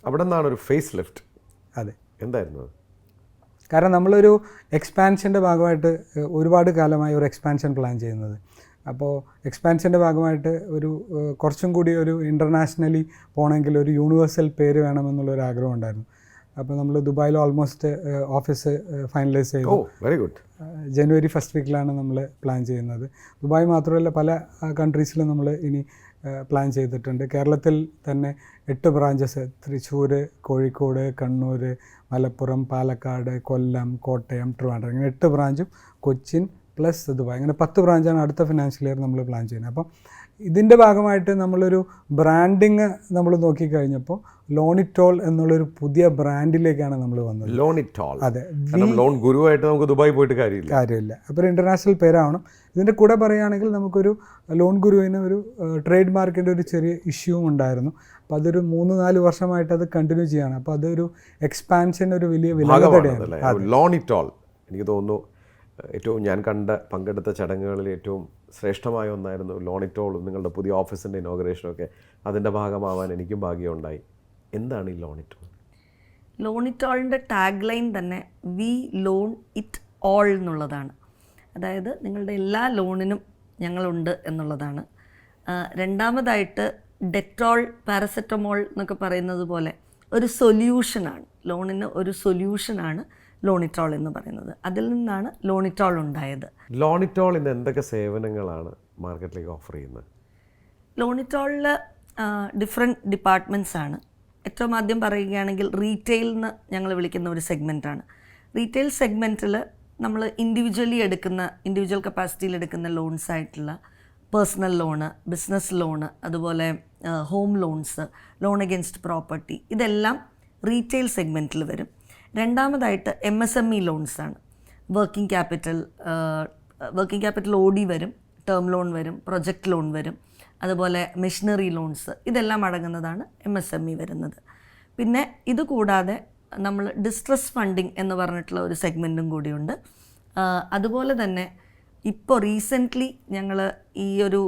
അവിടെ നിന്നാണ് ഒരു ഫേസ് ലിഫ്റ്റ്. അതെ, എന്തായിരുന്നു? കാരണം നമ്മളൊരു എക്സ്പാൻഷൻ്റെ ഭാഗമായിട്ട് ഒരുപാട് കാലമായി ഒരു എക്സ്പാൻഷൻ പ്ലാൻ ചെയ്യുന്നത്. അപ്പോൾ എക്സ്പാൻഷൻ്റെ ഭാഗമായിട്ട് കുറച്ചും കൂടി ഒരു ഇൻ്റർനാഷണലി പോകണമെങ്കിൽ ഒരു യൂണിവേഴ്സൽ പേര് വേണമെന്നുള്ളൊരു ആഗ്രഹം ഉണ്ടായിരുന്നു. അപ്പോൾ നമ്മൾ ദുബായിൽ ഓൾമോസ്റ്റ് ഓഫീസ് ഫൈനലൈസ് ചെയ്തു. Very good. ജനുവരി ഫസ്റ്റ് വീക്കിലാണ് നമ്മൾ പ്ലാൻ ചെയ്യുന്നത്. ദുബായ് മാത്രമല്ല പല കൺട്രീസിലും നമ്മൾ ഇനി പ്ലാൻ ചെയ്തിട്ടുണ്ട്. കേരളത്തിൽ തന്നെ 8 ബ്രാഞ്ചസ്, തൃശ്ശൂർ, കോഴിക്കോട്, കണ്ണൂർ, മലപ്പുറം, പാലക്കാട്, കൊല്ലം, കോട്ടയം, ട്രിവാൻഡ്രം, ഇങ്ങനെ 8 ബ്രാഞ്ചും കൊച്ചിൻ പ്ലസ് ദുബായ്, അങ്ങനെ 10 ബ്രാഞ്ചാണ് അടുത്ത ഫിനാൻഷ്യൽ ഇയർ നമ്മൾ പ്ലാൻ ചെയ്യുന്നത്. അപ്പം ഇതിൻ്റെ ഭാഗമായിട്ട് നമ്മളൊരു ബ്രാൻഡിങ് നമ്മൾ നോക്കിക്കഴിഞ്ഞപ്പോൾ ലോണിറ്റോൾ എന്നുള്ളൊരു പുതിയ ബ്രാൻഡിലേക്കാണ് നമ്മൾ വന്നത്. ലോണിറ്റോൾ. അതെ, ലോൺ ഗുരുവായിട്ട് നമുക്ക് ദുബായ് പോയിട്ട് കാര്യമില്ല. അപ്പോൾ ഒരു ഇൻ്റർനാഷണൽ പേരാവണം. ഇതിൻ്റെ കൂടെ പറയുകയാണെങ്കിൽ നമുക്കൊരു ലോൺ ഗുരുവിന് ഒരു ട്രേഡ് മാർക്കിൻ്റെ ഒരു ചെറിയ ഇഷ്യൂവും ഉണ്ടായിരുന്നു. അപ്പോൾ അതൊരു 3-4 വർഷമായിട്ട് അത് കണ്ടിന്യൂ ചെയ്യാണ്. അപ്പോൾ അതൊരു എക്സ്പാൻഷൻ ഒരു വലിയ വിലകതയാണ്. ലോണിറ്റോൾ എനിക്ക് തോന്നുന്നു ഏറ്റവും ഞാൻ പങ്കെടുത്ത ചടങ്ങുകളിൽ ഏറ്റവും ശ്രേഷ്ഠമായ ഒന്നായിരുന്നു ലോണിറ്റോളും നിങ്ങളുടെ പുതിയ ഓഫീസിൻ്റെ ഇനോഗ്രേഷനൊക്കെ. അതിൻ്റെ ഭാഗമാവാൻ എനിക്കും ഭാഗ്യമുണ്ടായി. എന്താണ് ഈ ലോണിറ്റോൾ? ലോണിറ്റോളിൻ്റെ ടാഗ് ലൈൻ തന്നെ വി ലോൺ ഇറ്റ് ഓൾ എന്നുള്ളതാണ്. അതായത് നിങ്ങളുടെ എല്ലാ ലോണിനും ഞങ്ങളുണ്ട് എന്നുള്ളതാണ്. രണ്ടാമതായിട്ട് ഡെറ്റോൾ, പാരസെറ്റമോൾ എന്നൊക്കെ പറയുന്നത് പോലെ ഒരു സൊല്യൂഷനാണ്, ലോണിന് ഒരു സൊല്യൂഷനാണ് ലോണിറ്റോൾ എന്ന് പറയുന്നത്. അതിൽ നിന്നാണ് ലോണിറ്റോൾ ഉണ്ടായത്. ലോണിറ്റോൾ ഇന്ന് എന്തൊക്കെ സേവനങ്ങളാണ് മാർക്കറ്റിലേക്ക് ഓഫർ ചെയ്യുന്നത്? ലോണിറ്റോളിൽ ഡിഫറെൻറ്റ് ഡിപ്പാർട്ട്മെൻറ്റ്സ് ആണ്. ഏറ്റവും ആദ്യം പറയുകയാണെങ്കിൽ റീറ്റെയിൽ എന്ന് ഞങ്ങൾ വിളിക്കുന്ന ഒരു സെഗ്മെൻറ്റാണ്. റീറ്റെയിൽ സെഗ്മെൻറ്റിൽ നമ്മൾ ഇൻഡിവിജ്വൽ കപ്പാസിറ്റിയിൽ എടുക്കുന്ന ലോൺസ് ആയിട്ടുള്ള പേഴ്സണൽ ലോണ്, ബിസിനസ് ലോണ്, അതുപോലെ home loans, loan against property, ഇതെല്ലാം റീറ്റെയിൽ സെഗ്മെൻറ്റിൽ വരും. രണ്ടാമതായിട്ട് MSME ലോൺസാണ്. വർക്കിംഗ് ക്യാപിറ്റൽ OD വരും, ടേം ലോൺ വരും, പ്രൊജക്റ്റ് ലോൺ വരും, അതുപോലെ മെഷീനറി ലോൺസ്, ഇതെല്ലാം അടങ്ങുന്നതാണ് MSME വരുന്നത്. പിന്നെ ഇത് കൂടാതെ നമ്മൾ ഡിസ്ട്രസ് ഫണ്ടിങ് എന്ന് പറഞ്ഞിട്ടുള്ള ഒരു സെഗ്മെൻറ്റും കൂടിയുണ്ട്. അതുപോലെ തന്നെ ഇപ്പോൾ റീസെൻ്റ്ലി ഞങ്ങൾ ഈ ഒരു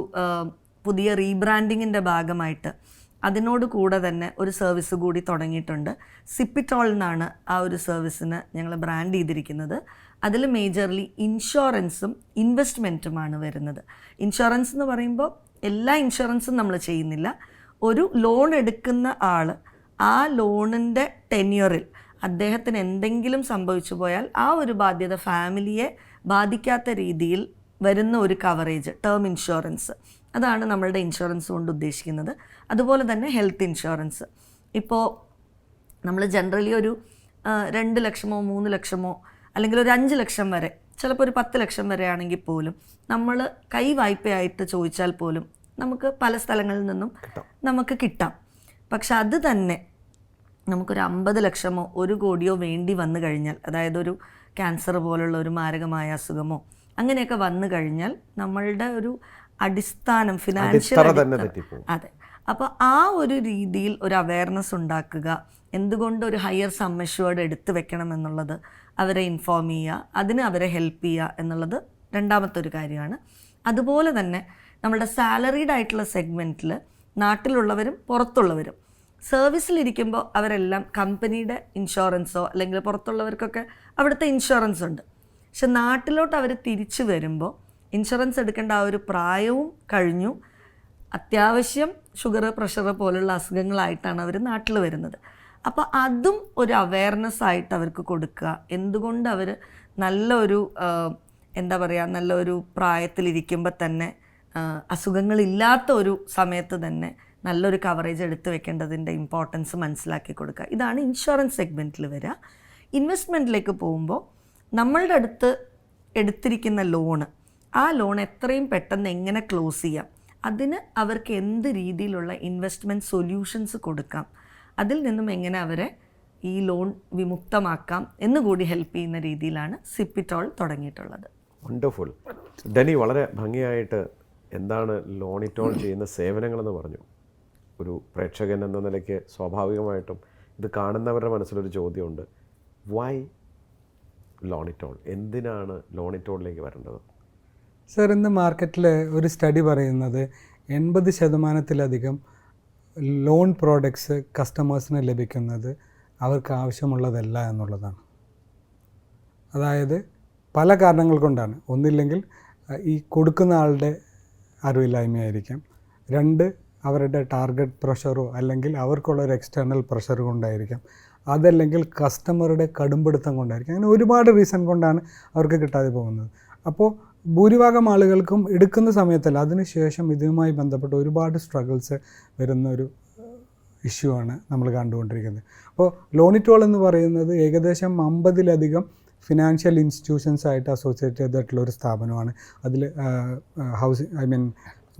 പുതിയ റീബ്രാൻഡിങ്ങിൻ്റെ ഭാഗമായിട്ട് അതിനോട് കൂടെ തന്നെ ഒരു സർവീസ് കൂടി തുടങ്ങിയിട്ടുണ്ട്. സിപ്പിറ്റോൾ എന്നാണ് ആ ഒരു സർവീസിന് ഞങ്ങൾ ബ്രാൻഡ് ചെയ്തിരിക്കുന്നത്. അതിൽ മേജർലി ഇൻഷുറൻസും ഇൻവെസ്റ്റ്മെൻറ്റുമാണ് വരുന്നത്. ഇൻഷുറൻസ് എന്ന് പറയുമ്പോൾ എല്ലാ ഇൻഷുറൻസും നമ്മൾ ചെയ്യുന്നില്ല. ഒരു ലോൺ എടുക്കുന്ന ആൾ ആ ലോണിൻ്റെ ടെന്യൂറിൽ അദ്ദേഹത്തിന് എന്തെങ്കിലും സംഭവിച്ചു പോയാൽ ആ ഒരു ബാധ്യത ഫാമിലിയെ ബാധിക്കാത്ത രീതിയിൽ വരുന്ന ഒരു കവറേജ്, ടേം ഇൻഷുറൻസ്, അതാണ് നമ്മളുടെ ഇൻഷുറൻസ് കൊണ്ട് ഉദ്ദേശിക്കുന്നത്. അതുപോലെ തന്നെ ഹെൽത്ത് ഇൻഷുറൻസ്. ഇപ്പോൾ നമ്മൾ ജനറലി ഒരു 2 ലക്ഷമോ 3 ലക്ഷമോ അല്ലെങ്കിൽ ഒരു 5 ലക്ഷം വരെ, ചിലപ്പോൾ ഒരു 10 ലക്ഷം വരെ ആണെങ്കിൽ പോലും നമ്മൾ കൈ വായ്പയായിട്ട് ചോദിച്ചാൽ പോലും നമുക്ക് പല സ്ഥലങ്ങളിൽ നിന്നും നമുക്ക് കിട്ടാം. പക്ഷെ അത് തന്നെ നമുക്കൊരു 50 ലക്ഷമോ 1 കോടിയോ വേണ്ടി വന്നു കഴിഞ്ഞാൽ, അതായത് ഒരു ക്യാൻസർ പോലുള്ള ഒരു മാരകമായ അസുഖമോ അങ്ങനെയൊക്കെ വന്നു കഴിഞ്ഞാൽ നമ്മളുടെ ഒരു അടിസ്ഥാനം, ഫിനാൻഷ്യൽ, അതെ. അപ്പോൾ ആ ഒരു രീതിയിൽ ഒരു അവയർനെസ് ഉണ്ടാക്കുക, എന്തുകൊണ്ട് ഒരു ഹയർ സം അഷ്വേർഡ് എടുത്തു വെക്കണം എന്നുള്ളത് അവരെ ഇൻഫോം ചെയ്യുക, അതിന് അവരെ ഹെൽപ്പ് ചെയ്യുക എന്നുള്ളത് രണ്ടാമത്തെ ഒരു കാര്യമാണ്. അതുപോലെ തന്നെ നമ്മുടെ സാലറീഡ് ആയിട്ടുള്ള സെഗ്മെൻറ്റിൽ നാട്ടിലുള്ളവരും പുറത്തുള്ളവരും സർവീസിലിരിക്കുമ്പോൾ അവരെല്ലാം കമ്പനിയുടെ ഇൻഷുറൻസോ അല്ലെങ്കിൽ പുറത്തുള്ളവർക്കൊക്കെ അവിടുത്തെ ഇൻഷുറൻസ് ഉണ്ട്. പക്ഷെ നാട്ടിലോട്ട് അവർ തിരിച്ചു വരുമ്പോൾ ഇൻഷുറൻസ് എടുക്കേണ്ട ആ ഒരു പ്രായവും കഴിഞ്ഞു. അത്യാവശ്യം ഷുഗർ, പ്രഷർ പോലുള്ള അസുഖങ്ങളായിട്ടാണ് അവർ നാട്ടിൽ വരുന്നത്. അപ്പോൾ അതും ഒരു അവയർനെസ് ആയിട്ട് അവർക്ക് കൊടുക്കുക. എന്തുകൊണ്ട് അവർ നല്ലൊരു നല്ലൊരു പ്രായത്തിലിരിക്കുമ്പോൾ തന്നെ അസുഖങ്ങളില്ലാത്ത ഒരു സമയത്ത് തന്നെ നല്ലൊരു കവറേജ് എടുത്തു വെക്കേണ്ടതിൻ്റെ ഇമ്പോർട്ടൻസ് മനസ്സിലാക്കി കൊടുക്കുക. ഇതാണ് ഇൻഷുറൻസ് സെഗ്മെൻറ്റിൽ വരിക. ഇൻവെസ്റ്റ്മെൻറ്റിലേക്ക് പോകുമ്പോൾ നമ്മളുടെ അടുത്ത് എടുത്തിരിക്കുന്ന ലോണ്, ആ ലോൺ എത്രയും പെട്ടെന്ന് എങ്ങനെ ക്ലോസ് ചെയ്യാം, അതിന് അവർക്ക് എന്ത് രീതിയിലുള്ള ഇൻവെസ്റ്റ്മെൻറ്റ് സൊല്യൂഷൻസ് കൊടുക്കാം, അതിൽ നിന്നും എങ്ങനെ അവരെ ഈ ലോൺ വിമുക്തമാക്കാം എന്നുകൂടി ഹെൽപ്പ് ചെയ്യുന്ന രീതിയിലാണ് സിപ്പിറ്റോൾ തുടങ്ങിയിട്ടുള്ളത്. വണ്ടർഫുൾ. ഡെനി വളരെ ഭംഗിയായിട്ട് എന്താണ് ലോണിറ്റോൾ ചെയ്യുന്ന സേവനങ്ങളെന്ന് പറഞ്ഞു. ഒരു പ്രേക്ഷകൻ എന്ന നിലയ്ക്ക് സ്വാഭാവികമായിട്ടും ഇത് കാണുന്നവരുടെ മനസ്സിലൊരു ചോദ്യമുണ്ട്, വൈ ലോണിറ്റോൾ? എന്തിനാണ് ലോണിറ്റോളിലേക്ക് വരേണ്ടത്? സർ, ഇന്ന് മാർക്കറ്റിൽ ഒരു സ്റ്റഡി പറയുന്നത് 80% ലോൺ പ്രോഡക്ട്സ് കസ്റ്റമേഴ്സിന് ലഭിക്കുന്നത് അവർക്ക് ആവശ്യമുള്ളതല്ല എന്നുള്ളതാണ്. അതായത് പല കാരണങ്ങൾ കൊണ്ടാണ്. ഒന്നില്ലെങ്കിൽ ഈ കൊടുക്കുന്ന ആളുടെ അറിവില്ലായ്മയായിരിക്കാം, 2 അവരുടെ ടാർഗറ്റ് പ്രഷറോ അല്ലെങ്കിൽ അവർക്കുള്ളൊരു എക്സ്റ്റേണൽ പ്രഷർ കൊണ്ടായിരിക്കാം, അതല്ലെങ്കിൽ കസ്റ്റമറുടെ കടുംപിടുത്തം കൊണ്ടായിരിക്കും. അങ്ങനെ ഒരുപാട് റീസൺ കൊണ്ടാണ് അവർക്ക് കിട്ടാതെ പോകുന്നത്. അപ്പോൾ ഭൂരിഭാഗം ആളുകൾക്കും എടുക്കുന്ന സമയത്തല്ല, അതിനുശേഷം ഇതുമായി ബന്ധപ്പെട്ട് ഒരുപാട് സ്ട്രഗിൾസ് വരുന്ന ഒരു ഇഷ്യൂ ആണ് നമ്മൾ കണ്ടുകൊണ്ടിരിക്കുന്നത്. അപ്പോൾ ലോണിറ്റോൾ എന്ന് പറയുന്നത് ഏകദേശം 50-ലധികം ഫിനാൻഷ്യൽ ഇൻസ്റ്റിറ്റ്യൂഷൻസായിട്ട് അസോസിയേറ്റ് ചെയ്തിട്ടുള്ള ഒരു സ്ഥാപനമാണ്. അതിൽ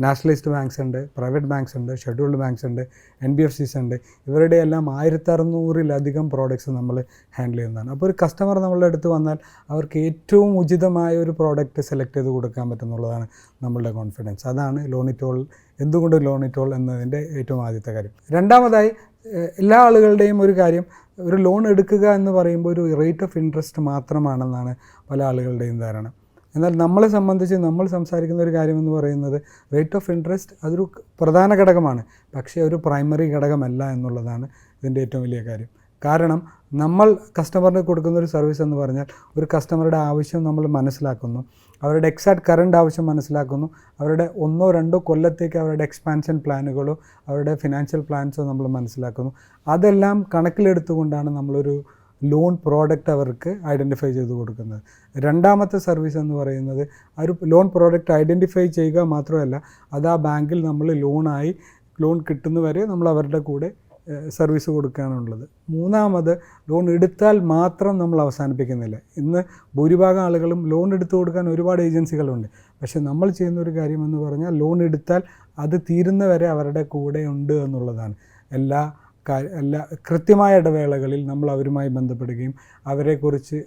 നാഷണലൈസ്ഡ് ബാങ്ക്സ് ഉണ്ട്, പ്രൈവറ്റ് ബാങ്ക്സ് ഉണ്ട്, ഷെഡ്യൂൾഡ് ബാങ്ക്സ് ഉണ്ട്, NBFCs ഉണ്ട്. ഇവരുടെ എല്ലാം 1600-ലധികം പ്രോഡക്റ്റ്സ് നമ്മൾ ഹാൻഡിൽ ചെയ്യുന്നതാണ്. അപ്പോൾ ഒരു കസ്റ്റമർ നമ്മളുടെ അടുത്ത് വന്നാൽ അവർക്ക് ഏറ്റവും ഉചിതമായ ഒരു പ്രോഡക്റ്റ് സെലക്ട് ചെയ്ത് കൊടുക്കാൻ പറ്റുന്നുള്ളതാണ് നമ്മളുടെ കോൺഫിഡൻസ്. അതാണ് ലോണിറ്റോൾ, എന്തുകൊണ്ട് ലോണിറ്റോൾ എന്നതിൻ്റെ ഏറ്റവും ആദ്യത്തെ കാര്യം. രണ്ടാമതായി, എല്ലാ ആളുകളുടെയും ഒരു കാര്യം, ഒരു ലോൺ എടുക്കുക എന്ന് പറയുമ്പോൾ ഒരു റേറ്റ് ഓഫ് ഇൻട്രസ്റ്റ് മാത്രമാണെന്നാണ് പല ആളുകളുടെയും ധാരണ. എന്നാൽ നമ്മളെ സംബന്ധിച്ച് നമ്മൾ സംസാരിക്കുന്ന ഒരു കാര്യമെന്ന് പറയുന്നത് റേറ്റ് ഓഫ് ഇൻട്രസ്റ്റ് അതൊരു പ്രധാന ഘടകമാണ്, പക്ഷേ ഒരു പ്രൈമറി ഘടകമല്ല എന്നുള്ളതാണ് ഇതിൻ്റെ ഏറ്റവും വലിയ കാര്യം. കാരണം നമ്മൾ കസ്റ്റമറിന് കൊടുക്കുന്ന ഒരു സർവീസ് എന്ന് പറഞ്ഞാൽ ഒരു കസ്റ്റമറുടെ ആവശ്യം നമ്മൾ മനസ്സിലാക്കുന്നു, അവരുടെ എക്സാക്ട് കറണ്ട് ആവശ്യം മനസ്സിലാക്കുന്നു, അവരുടെ 1-2 കൊല്ലത്തേക്ക് അവരുടെ എക്സ്പാൻഷൻ പ്ലാനുകളോ അവരുടെ ഫിനാൻഷ്യൽ പ്ലാൻസോ നമ്മൾ മനസ്സിലാക്കുന്നു. അതെല്ലാം കണക്കിലെടുത്തുകൊണ്ടാണ് നമ്മളൊരു ലോൺ പ്രോഡക്റ്റ് അവർക്ക് ഐഡൻറ്റിഫൈ ചെയ്ത് കൊടുക്കുന്നത്. രണ്ടാമത്തെ സർവീസ് എന്ന് പറയുന്നത് ഒരു ലോൺ പ്രോഡക്റ്റ് ഐഡൻറ്റിഫൈ ചെയ്യുക മാത്രമല്ല, അത് ആ ബാങ്കിൽ നമ്മൾ ലോൺ കിട്ടുന്നവരെ നമ്മൾ അവരുടെ കൂടെ സർവീസ് കൊടുക്കുകയാണുള്ളത്. മൂന്നാമത് ലോൺ എടുത്താൽ മാത്രം നമ്മൾ അവസാനിപ്പിക്കുന്നില്ല. ഇന്ന് ഭൂരിഭാഗം ആളുകളും ലോൺ എടുത്തു കൊടുക്കാൻ ഒരുപാട് ഏജൻസികളുണ്ട്. പക്ഷേ നമ്മൾ ചെയ്യുന്ന ഒരു കാര്യമെന്ന് പറഞ്ഞാൽ ലോൺ എടുത്താൽ അത് തീരുന്നവരെ അവരുടെ കൂടെ ഉണ്ട് എന്നുള്ളതാണ്. എല്ലാ കൃത്യമായ ഇടവേളകളിൽ നമ്മൾ അവരുമായി ബന്ധപ്പെടുകയും അവരെക്കുറിച്ച്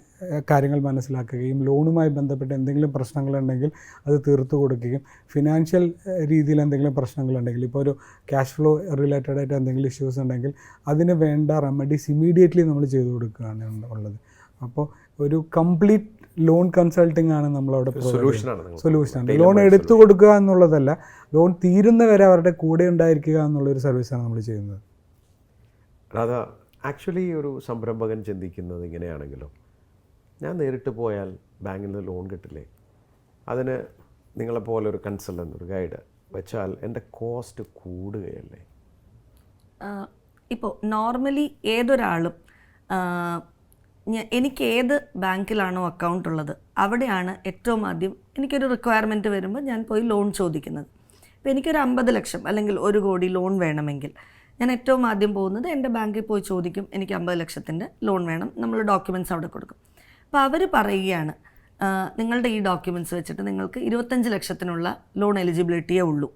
കാര്യങ്ങൾ മനസ്സിലാക്കുകയും ലോണുമായി ബന്ധപ്പെട്ട് എന്തെങ്കിലും പ്രശ്നങ്ങളുണ്ടെങ്കിൽ അത് തീർത്തു കൊടുക്കുകയും ഫിനാൻഷ്യൽ രീതിയിൽ എന്തെങ്കിലും പ്രശ്നങ്ങളുണ്ടെങ്കിൽ, ഇപ്പോൾ ഒരു ക്യാഷ് ഫ്ലോ റിലേറ്റഡ് ആയിട്ട് എന്തെങ്കിലും ഇഷ്യൂസ് ഉണ്ടെങ്കിൽ അതിന് വേണ്ട റെമഡീസ് ഇമ്മീഡിയറ്റ്ലി നമ്മൾ ചെയ്തു കൊടുക്കുകയാണ് ഉള്ളത്. അപ്പോൾ ഒരു കംപ്ലീറ്റ് ലോൺ കൺസൾട്ടിംഗ് ആണ് നമ്മളവിടെ സൊല്യൂഷനാണ്. ലോൺ എടുത്തു കൊടുക്കുക എന്നുള്ളതല്ല, ലോൺ തീരുന്നവരെ അവരുടെ കൂടെ ഉണ്ടായിരിക്കുക എന്നുള്ളൊരു സർവീസാണ് നമ്മൾ ചെയ്യുന്നത്. രാധ, ആക്ച്വലി ഒരു സംരംഭകൻ ചിന്തിക്കുന്നത് ഇങ്ങനെയാണെങ്കിലോ, ഞാൻ നേരിട്ട് പോയാൽ ബാങ്കിൽ നിന്ന് ലോൺ കിട്ടില്ലേ, അതിന് നിങ്ങളെപ്പോലെ ഒരു കൺസൾട്ടൻ്റ്, ഒരു ഗൈഡ് വെച്ചാൽ എൻ്റെ കോസ്റ്റ് കൂടുകയല്ലേ? ഇപ്പോൾ നോർമലി ഏതൊരാളും എനിക്ക് ഏത് ബാങ്കിലാണോ അക്കൗണ്ട് ഉള്ളത് അവിടെയാണ് ഏറ്റവും ആദ്യം എനിക്കൊരു റിക്വയർമെൻറ്റ് വരുമ്പോൾ ഞാൻ പോയി ലോൺ ചോദിക്കുന്നത്. ഇപ്പോൾ എനിക്കൊരു 50 ലക്ഷം അല്ലെങ്കിൽ 1 കോടി ലോൺ വേണമെങ്കിൽ ഞാൻ ഏറ്റവും ആദ്യം പോകുന്നത് എൻ്റെ ബാങ്കിൽ പോയി ചോദിക്കും, എനിക്ക് 50 ലക്ഷത്തിൻ്റെ ലോൺ വേണം. നമ്മൾ ഡോക്യുമെൻറ്റ്സ് അവിടെ കൊടുക്കും. അപ്പോൾ അവർ പറയുകയാണ്, നിങ്ങളുടെ ഈ ഡോക്യുമെൻറ്റ്സ് വെച്ചിട്ട് നിങ്ങൾക്ക് 25 ലക്ഷത്തിനുള്ള ലോൺ എലിജിബിലിറ്റിയേ ഉള്ളൂ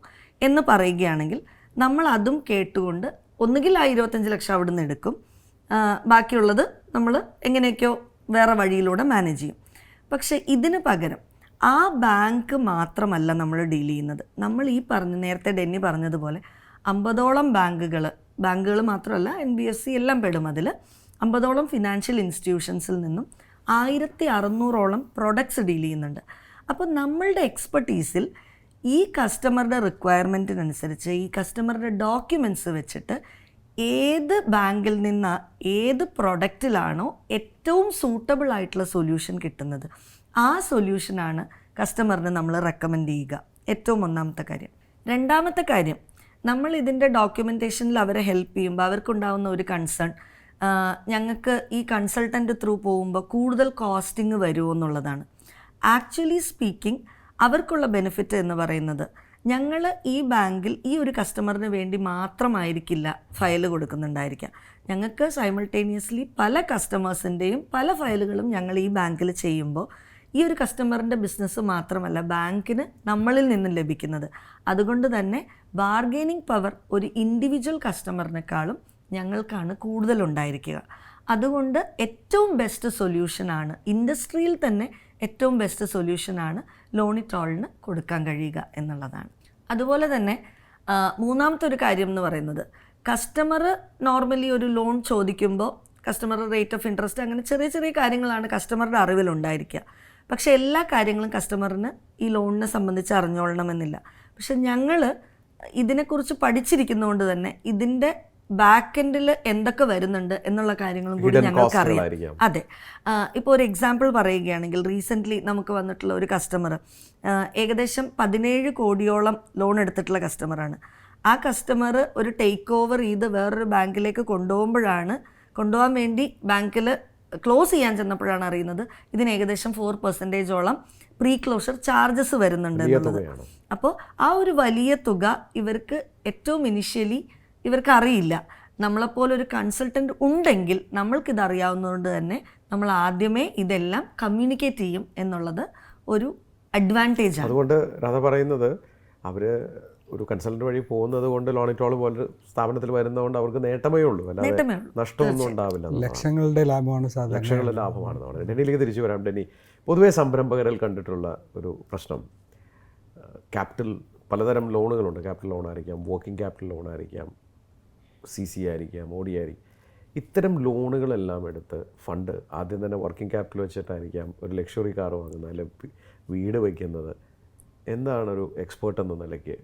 എന്ന് പറയുകയാണെങ്കിൽ നമ്മൾ അതും കേട്ടുകൊണ്ട് ഒന്നുകിൽ ആ 25 ലക്ഷം അവിടെ നിന്ന് എടുക്കും, ബാക്കിയുള്ളത് നമ്മൾ എങ്ങനെയൊക്കെയോ വേറെ വഴിയിലൂടെ മാനേജ് ചെയ്യും. പക്ഷേ ഇതിന് പകരം ആ ബാങ്ക് മാത്രമല്ല നമ്മൾ ഡീൽ ചെയ്യുന്നത്. നമ്മൾ ഈ നേരത്തെ ഡെന്നി പറഞ്ഞതുപോലെ 50ഓളം ബാങ്കുകൾ മാത്രമല്ല NBFC എല്ലാം പെടും. അതിൽ 50ഓളം ഫിനാൻഷ്യൽ ഇൻസ്റ്റിറ്റ്യൂഷൻസിൽ നിന്നും 1600ഓളം പ്രൊഡക്ട്സ് ഡീൽ ചെയ്യുന്നുണ്ട്. അപ്പോൾ നമ്മളുടെ എക്സ്പെർട്ടീസിൽ ഈ കസ്റ്റമറുടെ റിക്വയർമെൻറ്റിനനുസരിച്ച് ഈ കസ്റ്റമറുടെ ഡോക്യുമെൻറ്റ്സ് വെച്ചിട്ട് ഏത് ബാങ്കിൽ നിന്ന് ഏത് പ്രൊഡക്റ്റിലാണോ ഏറ്റവും സൂട്ടബിൾ ആയിട്ടുള്ള സൊല്യൂഷൻ കിട്ടുന്നത് ആ സൊല്യൂഷനാണ് കസ്റ്റമറിന് നമ്മൾ റെക്കമെൻഡ് ചെയ്യുക. ഏറ്റവും ഒന്നാമത്തെ കാര്യം. രണ്ടാമത്തെ കാര്യം, നമ്മൾ ഇതിൻ്റെ ഡോക്യുമെൻറ്റേഷനിൽ അവരെ ഹെൽപ്പ് ചെയ്യുമ്പോൾ അവർക്കുണ്ടാകുന്ന ഒരു കൺസേൺ, ഞങ്ങൾക്ക് ഈ കൺസൾട്ടൻ്റ് ത്രൂ പോകുമ്പോൾ കൂടുതൽ കോസ്റ്റിംഗ് വരുമോ എന്നുള്ളതാണ്. ആക്ച്വലി സ്പീക്കിംഗ് അവർക്കുള്ള ബെനിഫിറ്റ് എന്ന് പറയുന്നത്, ഞങ്ങൾ ഈ ബാങ്കിൽ ഈ ഒരു കസ്റ്റമറിന് വേണ്ടി മാത്രമായിരിക്കില്ല ഫയൽ കൊടുക്കുന്നുണ്ടായിരിക്കുക. ഞങ്ങൾക്ക് സൈമിൾട്ടേനിയസ്ലി പല കസ്റ്റമേഴ്സിൻ്റെയും പല ഫയലുകളും ഞങ്ങൾ ഈ ബാങ്കിൽ ചെയ്യുമ്പോൾ ഈ ഒരു കസ്റ്റമറിൻ്റെ ബിസിനസ് മാത്രമല്ല ബാങ്കിന് നമ്മളിൽ നിന്നും ലഭിക്കുന്നത്. അതുകൊണ്ട് തന്നെ ബാർഗെയിനിങ് പവർ ഒരു ഇൻഡിവിജ്വൽ കസ്റ്റമറിനേക്കാളും ഞങ്ങൾക്കാണ് കൂടുതലുണ്ടായിരിക്കുക. അതുകൊണ്ട് ഏറ്റവും ബെസ്റ്റ് സൊല്യൂഷനാണ്, ഇൻഡസ്ട്രിയിൽ തന്നെ ഏറ്റവും ബെസ്റ്റ് സൊല്യൂഷനാണ് ലോണിറ്റോളിന് കൊടുക്കാൻ കഴിയുക എന്നുള്ളതാണ്. അതുപോലെ തന്നെ മൂന്നാമത്തെ ഒരു കാര്യം എന്ന് പറയുന്നത്, കസ്റ്റമർ നോർമലി ഒരു ലോൺ ചോദിക്കുമ്പോൾ കസ്റ്റമർ റേറ്റ് ഓഫ് ഇൻട്രസ്റ്റ് അങ്ങനെ ചെറിയ ചെറിയ കാര്യങ്ങളാണ് കസ്റ്റമറുടെ അറിവിലുണ്ടായിരിക്കുക. പക്ഷേ എല്ലാ കാര്യങ്ങളും കസ്റ്റമറിന് ഈ ലോണിനെ സംബന്ധിച്ച് അറിഞ്ഞോളണമെന്നില്ല. പക്ഷെ ഞങ്ങൾ ഇതിനെക്കുറിച്ച് പഠിച്ചിരിക്കുന്നതുകൊണ്ട് തന്നെ ഇതിൻ്റെ ബാക്ക് എൻഡിൽ എന്തൊക്കെ വരുന്നുണ്ട് എന്നുള്ള കാര്യങ്ങളും കൂടി ഞങ്ങൾക്കറിയാം. അതെ, ഇപ്പോൾ ഒരു എക്സാമ്പിൾ പറയുകയാണെങ്കിൽ റീസെൻ്റ്ലി നമുക്ക് വന്നിട്ടുള്ള ഒരു കസ്റ്റമർ ഏകദേശം 17 കോടിയോളം ലോൺ എടുത്തിട്ടുള്ള കസ്റ്റമറാണ്. ആ കസ്റ്റമർ ഒരു ടേക്ക് ഓവർ ചെയ്ത് വേറൊരു ബാങ്കിലേക്ക് കൊണ്ടുപോകാൻ വേണ്ടി ബാങ്കിൽ ക്ലോസ് ചെയ്യാൻ ചെന്നപ്പോഴാണ് അറിയുന്നത് ഇതിന് ഏകദേശം 4% പ്രീ ക്ലോഷർ ചാർജസ് വരുന്നുണ്ട് എന്നുള്ളത്. അപ്പോൾ ആ ഒരു വലിയ തുക ഇവർക്ക് ഏറ്റവും ഇനിഷ്യലി ഇവർക്ക് അറിയില്ല. നമ്മളെപ്പോലൊരു കൺസൾട്ടൻ്റ് ഉണ്ടെങ്കിൽ നമ്മൾക്കിത് അറിയാവുന്നതുകൊണ്ട് തന്നെ നമ്മൾ ആദ്യമേ ഇതെല്ലാം കമ്മ്യൂണിക്കേറ്റ് ചെയ്യും എന്നുള്ളത് ഒരു അഡ്വാൻറ്റേജ് ആണ്. അതുകൊണ്ട് രാധ പറയുന്നത് അവർ ഒരു കൺസൾട്ടൻ്റ് വഴി പോകുന്നത് കൊണ്ട് ലോണിറ്റോൾ പോലൊരു സ്ഥാപനത്തിൽ വരുന്നതുകൊണ്ട് അവർക്ക് നേട്ടമേ ഉള്ളൂ, അല്ലാതെ നഷ്ടമൊന്നും ഉണ്ടാവില്ല. ലക്ഷങ്ങളുടെ ലാഭമാണ്, ലക്ഷങ്ങളുടെ ലാഭമാണ്. ഡെന്നിയിലേക്ക് തിരിച്ചു വരാം. ഡെന്നി, പൊതുവേ സംരംഭകരിൽ കണ്ടിട്ടുള്ള ഒരു പ്രശ്നം, ക്യാപിറ്റൽ പലതരം ലോണുകളുണ്ട്. ക്യാപിറ്റൽ ലോണായിരിക്കാം, വർക്കിംഗ് ക്യാപിറ്റൽ ലോണായിരിക്കാം, CC ആയിരിക്കാം, OD ആയിരിക്കും. ഇത്തരം ലോണുകളെല്ലാം എടുത്ത് ഫണ്ട് ആദ്യം തന്നെ വർക്കിംഗ് ക്യാപിറ്റൽ വെച്ചിട്ടായിരിക്കാം ഒരു ലക്ഷറി കാർ വാങ്ങുന്നത്, അല്ലെങ്കിൽ വീട് വയ്ക്കുന്നത്. എന്താണൊരു എക്സ്പേർട്ട് എന്ന നിലയ്ക്ക്,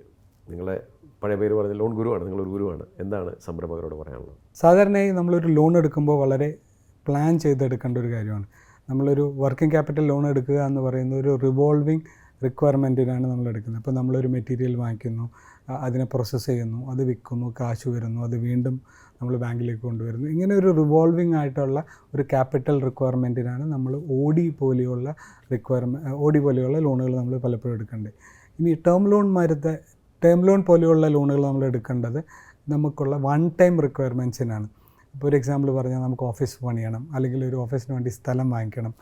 നിങ്ങളെ പഴയ പേര് പറഞ്ഞ ലോൺ ഗുരുവാണ്, നിങ്ങളൊരു ഗുരുവാണ്, എന്താണ് സംരംഭകരോട് പറയാനുള്ളത്? സാധാരണയായി നമ്മളൊരു ലോൺ എടുക്കുമ്പോൾ വളരെ പ്ലാൻ ചെയ്തെടുക്കേണ്ട ഒരു കാര്യമാണ്. നമ്മളൊരു വർക്കിംഗ് ക്യാപിറ്റൽ ലോൺ എടുക്കുക എന്ന് പറയുന്നത് ഒരു റിവോൾവിങ് റിക്വയർമെൻറ്റിനാണ് നമ്മൾ എടുക്കുന്നത്. അപ്പോൾ നമ്മളൊരു മെറ്റീരിയൽ വാങ്ങിക്കുന്നു, അതിനെ പ്രോസസ്സ് ചെയ്യുന്നു, അത് വിൽക്കുന്നു, കാശ് വരുന്നു, അത് വീണ്ടും നമ്മൾ ബാങ്കിലേക്ക് കൊണ്ടുവരുന്നു. ഇങ്ങനെ ഒരു റിവോൾവിംഗ് ആയിട്ടുള്ള ഒരു ക്യാപിറ്റൽ റിക്വയർമെൻറ്റിനാണ് നമ്മൾ ഓഡി പോലെയുള്ള ലോണുകൾ നമ്മൾ പലപ്പോഴും എടുക്കേണ്ടത്. ഇനി ടേം ലോൺ പോലെയുള്ള ലോണുകൾ നമ്മൾ എടുക്കേണ്ടത് നമുക്കുള്ള വൺ ടൈം റിക്വയർമെൻറ്റ്സിനാണ്. ഇപ്പോൾ ഒരു എക്സാമ്പിൾ പറഞ്ഞാൽ നമുക്ക് ഓഫീസ് പണിയണം, അല്ലെങ്കിൽ ഒരു ഓഫീസിന് വേണ്ടി സ്ഥലം വാങ്ങിക്കണം,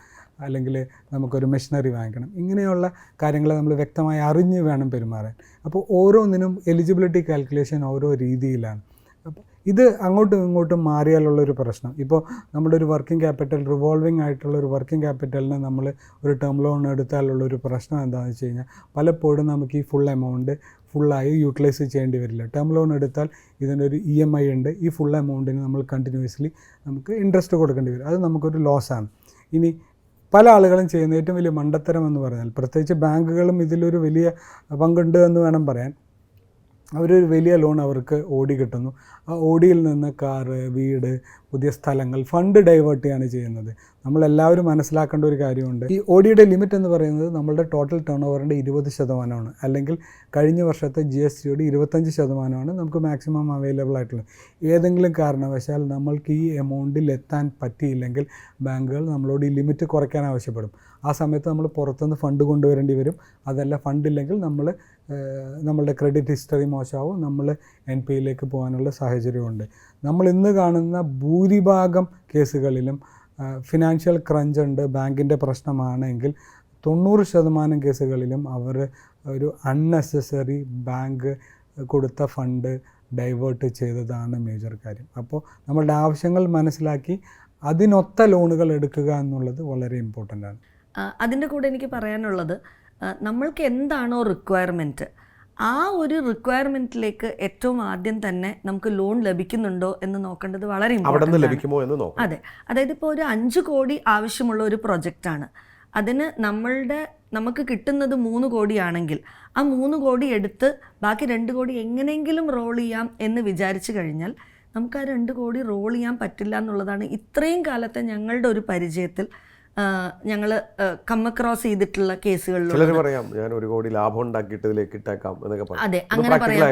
അല്ലെങ്കിൽ നമുക്കൊരു മെഷീനറി വാങ്ങിക്കണം. ഇങ്ങനെയുള്ള കാര്യങ്ങൾ നമ്മൾ വ്യക്തമായി അറിഞ്ഞ് വേണം പെരുമാറാൻ. അപ്പോൾ ഓരോന്നിനും എലിജിബിലിറ്റി കാൽക്കുലേഷൻ ഓരോ രീതിയിലാണ്. അപ്പോൾ ഇത് അങ്ങോട്ടും ഇങ്ങോട്ടും മാറിയാലുള്ളൊരു പ്രശ്നം. ഇപ്പോൾ നമ്മുടെ ഒരു വർക്കിംഗ് ക്യാപിറ്റൽ റിവോൾവിംഗ് ആയിട്ടുള്ള ഒരു വർക്കിംഗ് ക്യാപിറ്റലിന് നമ്മൾ ഒരു ടേം ലോൺ എടുത്താലുള്ളൊരു പ്രശ്നം എന്താണെന്ന് വെച്ച് കഴിഞ്ഞാൽ പലപ്പോഴും നമുക്ക് ഈ ഫുൾ എമൗണ്ട് ഫുള്ളായി യൂട്ടിലൈസ് ചെയ്യേണ്ടി വരില്ല. ടേം ലോൺ എടുത്താൽ ഇതിനൊരു EMI ഉണ്ട്. ഈ ഫുൾ എമൗണ്ടിന് നമ്മൾ കണ്ടിന്യൂസ്ലി നമുക്ക് ഇൻട്രസ്റ്റ് കൊടുക്കേണ്ടി വരും. അത് നമുക്കൊരു ലോസാണ്. ഇനി പല ആളുകളും ചെയ്യുന്ന ഏറ്റവും വലിയ മണ്ടത്തരം എന്ന് പറഞ്ഞാൽ, പ്രത്യേകിച്ച് ബാങ്കുകളും ഇതിലൊരു വലിയ പങ്കുണ്ട് എന്ന് വേണം പറയാൻ, അവരൊരു വലിയ ലോൺ അവർക്ക് ഓടി കിട്ടുന്നു. ആ ഓടിയിൽ നിന്ന് കാറ്, വീട്, പുതിയ സ്ഥലങ്ങൾ, ഫണ്ട് ഡൈവേർട്ട് ചെയ്യാണ് ചെയ്യുന്നത്. നമ്മളെല്ലാവരും മനസ്സിലാക്കേണ്ട ഒരു കാര്യമുണ്ട്. ഈ ഓടിയുടെ ലിമിറ്റ് എന്ന് പറയുന്നത് നമ്മളുടെ ടോട്ടൽ ടേൺ ഓവറിൻ്റെ 20%, അല്ലെങ്കിൽ കഴിഞ്ഞ വർഷത്തെ GSTയുടെ 25% നമുക്ക് മാക്സിമം അവൈലബിൾ ആയിട്ടുള്ളത്. ഏതെങ്കിലും കാരണവശാൽ നമ്മൾക്ക് ഈ എമൗണ്ടിൽ എത്താൻ പറ്റിയില്ലെങ്കിൽ ബാങ്കുകൾ നമ്മളോട് ഈ ലിമിറ്റ് കുറയ്ക്കാൻ ആവശ്യപ്പെടും. ആ സമയത്ത് നമ്മൾ പുറത്തുനിന്ന് ഫണ്ട് കൊണ്ടുവരേണ്ടി വരും. അതല്ല, ഫണ്ടില്ലെങ്കിൽ നമ്മളുടെ ക്രെഡിറ്റ് ഹിസ്റ്ററി മോശമാവും, നമ്മൾ NPAയിലേക്ക് പോകാനുള്ള സാഹചര്യമുണ്ട്. നമ്മൾ ഇന്ന് കാണുന്ന ഭൂരിഭാഗം കേസുകളിലും ഫിനാൻഷ്യൽ ക്രഞ്ച് ഉണ്ട്, ബാങ്കിൻ്റെ പ്രശ്നമാണെങ്കിൽ 90% കേസുകളിലും അവർ ഒരു അൺനെസസറി ബാങ്ക് കൊടുത്ത ഫണ്ട് ഡൈവേർട്ട് ചെയ്തതാണ് മേജർ കാര്യം. അപ്പോൾ നമ്മളുടെ ആവശ്യങ്ങൾ മനസ്സിലാക്കി അതിനൊത്ത ലോണുകൾ എടുക്കുക എന്നുള്ളത് വളരെ ഇമ്പോർട്ടൻ്റ് ആണ്. അതിൻ്റെ കൂടെ എനിക്ക് പറയാനുള്ളത്, നമ്മൾക്ക് എന്താണോ റിക്വയർമെൻറ്റ്, ആ ഒരു റിക്വയർമെൻറ്റിലേക്ക് ഏറ്റവും ആദ്യം തന്നെ നമുക്ക് ലോൺ ലഭിക്കുന്നുണ്ടോ എന്ന് നോക്കേണ്ടത് വളരെ ഇമ്പോർട്ടൻ്റ് ആണ്. അതെ, അതായത് ഇപ്പോൾ ഒരു 5 കോടി ആവശ്യമുള്ള ഒരു പ്രൊജക്റ്റാണ്. അതിന് നമുക്ക് കിട്ടുന്നത് 3 കോടിയാണെങ്കിൽ ആ 3 കോടി എടുത്ത് ബാക്കി 2 കോടി എങ്ങനെയെങ്കിലും റോൾ ചെയ്യാം എന്ന് വിചാരിച്ചു കഴിഞ്ഞാൽ നമുക്ക് ആ 2 കോടി റോൾ ചെയ്യാൻ പറ്റില്ല എന്നുള്ളതാണ് ഇത്രയും കാലത്തെ ഞങ്ങളുടെ ഒരു പരിചയത്തിൽ ഞങ്ങൾ ക്രോസ് ചെയ്തിട്ടുള്ള കേസുകളിൽ. പറയാം, ഞാൻ 1 കോടി ലാഭം ഉണ്ടാക്കിയിട്ട് ഇതിലേക്ക് ഇട്ടേക്കാം എന്നൊക്കെ പറയും. അതെ, അങ്ങനെ പറയാം.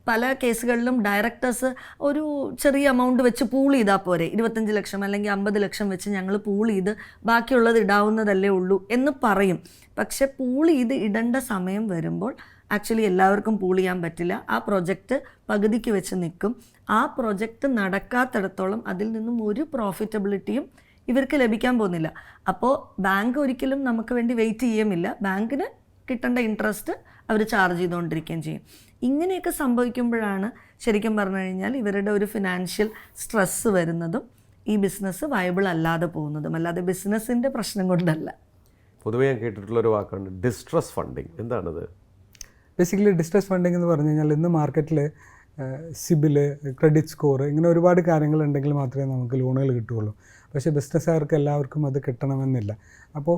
പല കേസുകളിലും ഡയറക്ടേഴ്സ് ഒരു ചെറിയ എമൗണ്ട് വെച്ച് പൂൾ ചെയ്താൽ പോരെ, 25 ലക്ഷം അല്ലെങ്കിൽ 50 ലക്ഷം വെച്ച് ഞങ്ങൾ പൂൾ ചെയ്ത് ബാക്കിയുള്ളത് ഇടാവുന്നതല്ലേ ഉള്ളൂ എന്ന് പറയും. പക്ഷെ പൂൾ ചെയ്ത് ഇടേണ്ട സമയം വരുമ്പോൾ ആക്ച്വലി എല്ലാവർക്കും പൂൾ ചെയ്യാൻ പറ്റില്ല. ആ പ്രൊജക്റ്റ് പകുതിക്ക് വെച്ച് നിൽക്കും. ആ പ്രൊജക്റ്റ് നടക്കാത്തിടത്തോളം അതിൽ നിന്നും ഒരു പ്രോഫിറ്റബിലിറ്റിയും ഇവർക്ക് ലഭിക്കാൻ പോകുന്നില്ല. അപ്പോൾ ബാങ്ക് ഒരിക്കലും നമുക്ക് വേണ്ടി വെയിറ്റ് ചെയ്യുമില്ല. ബാങ്കിന് കിട്ടേണ്ട ഇൻട്രസ്റ്റ് അവർ ചാർജ് ചെയ്തുകൊണ്ടിരിക്കുകയും ചെയ്യും. ഇങ്ങനെയൊക്കെ സംഭവിക്കുമ്പോഴാണ് ശരിക്കും പറഞ്ഞു കഴിഞ്ഞാൽ ഇവരുടെ ഒരു ഫിനാൻഷ്യൽ സ്ട്രെസ്സ് വരുന്നതും ഈ ബിസിനസ് വയബിൾ അല്ലാതെ പോകുന്നതും. അല്ലാതെ ബിസിനസ്സിൻ്റെ പ്രശ്നം കൊണ്ടല്ല. പൊതുവേ ഞാൻ കേട്ടിട്ടുള്ളൊരു വാക്കാണ് ഡിസ്ട്രസ് ഫണ്ടിങ്. എന്താണത്? ബേസിക്കലി ഡിസ്ട്രസ് ഫണ്ടിങ് എന്ന് പറഞ്ഞു കഴിഞ്ഞാൽ ഇന്ന് മാർക്കറ്റിൽ സിബില്, ക്രെഡിറ്റ് സ്കോർ, ഇങ്ങനെ ഒരുപാട് കാര്യങ്ങളുണ്ടെങ്കിൽ മാത്രമേ നമുക്ക് ലോണുകൾ കിട്ടുകയുള്ളൂ. പക്ഷേ ബിസിനസ്സുകാർക്ക് എല്ലാവർക്കും അത് കിട്ടണമെന്നില്ല. അപ്പോൾ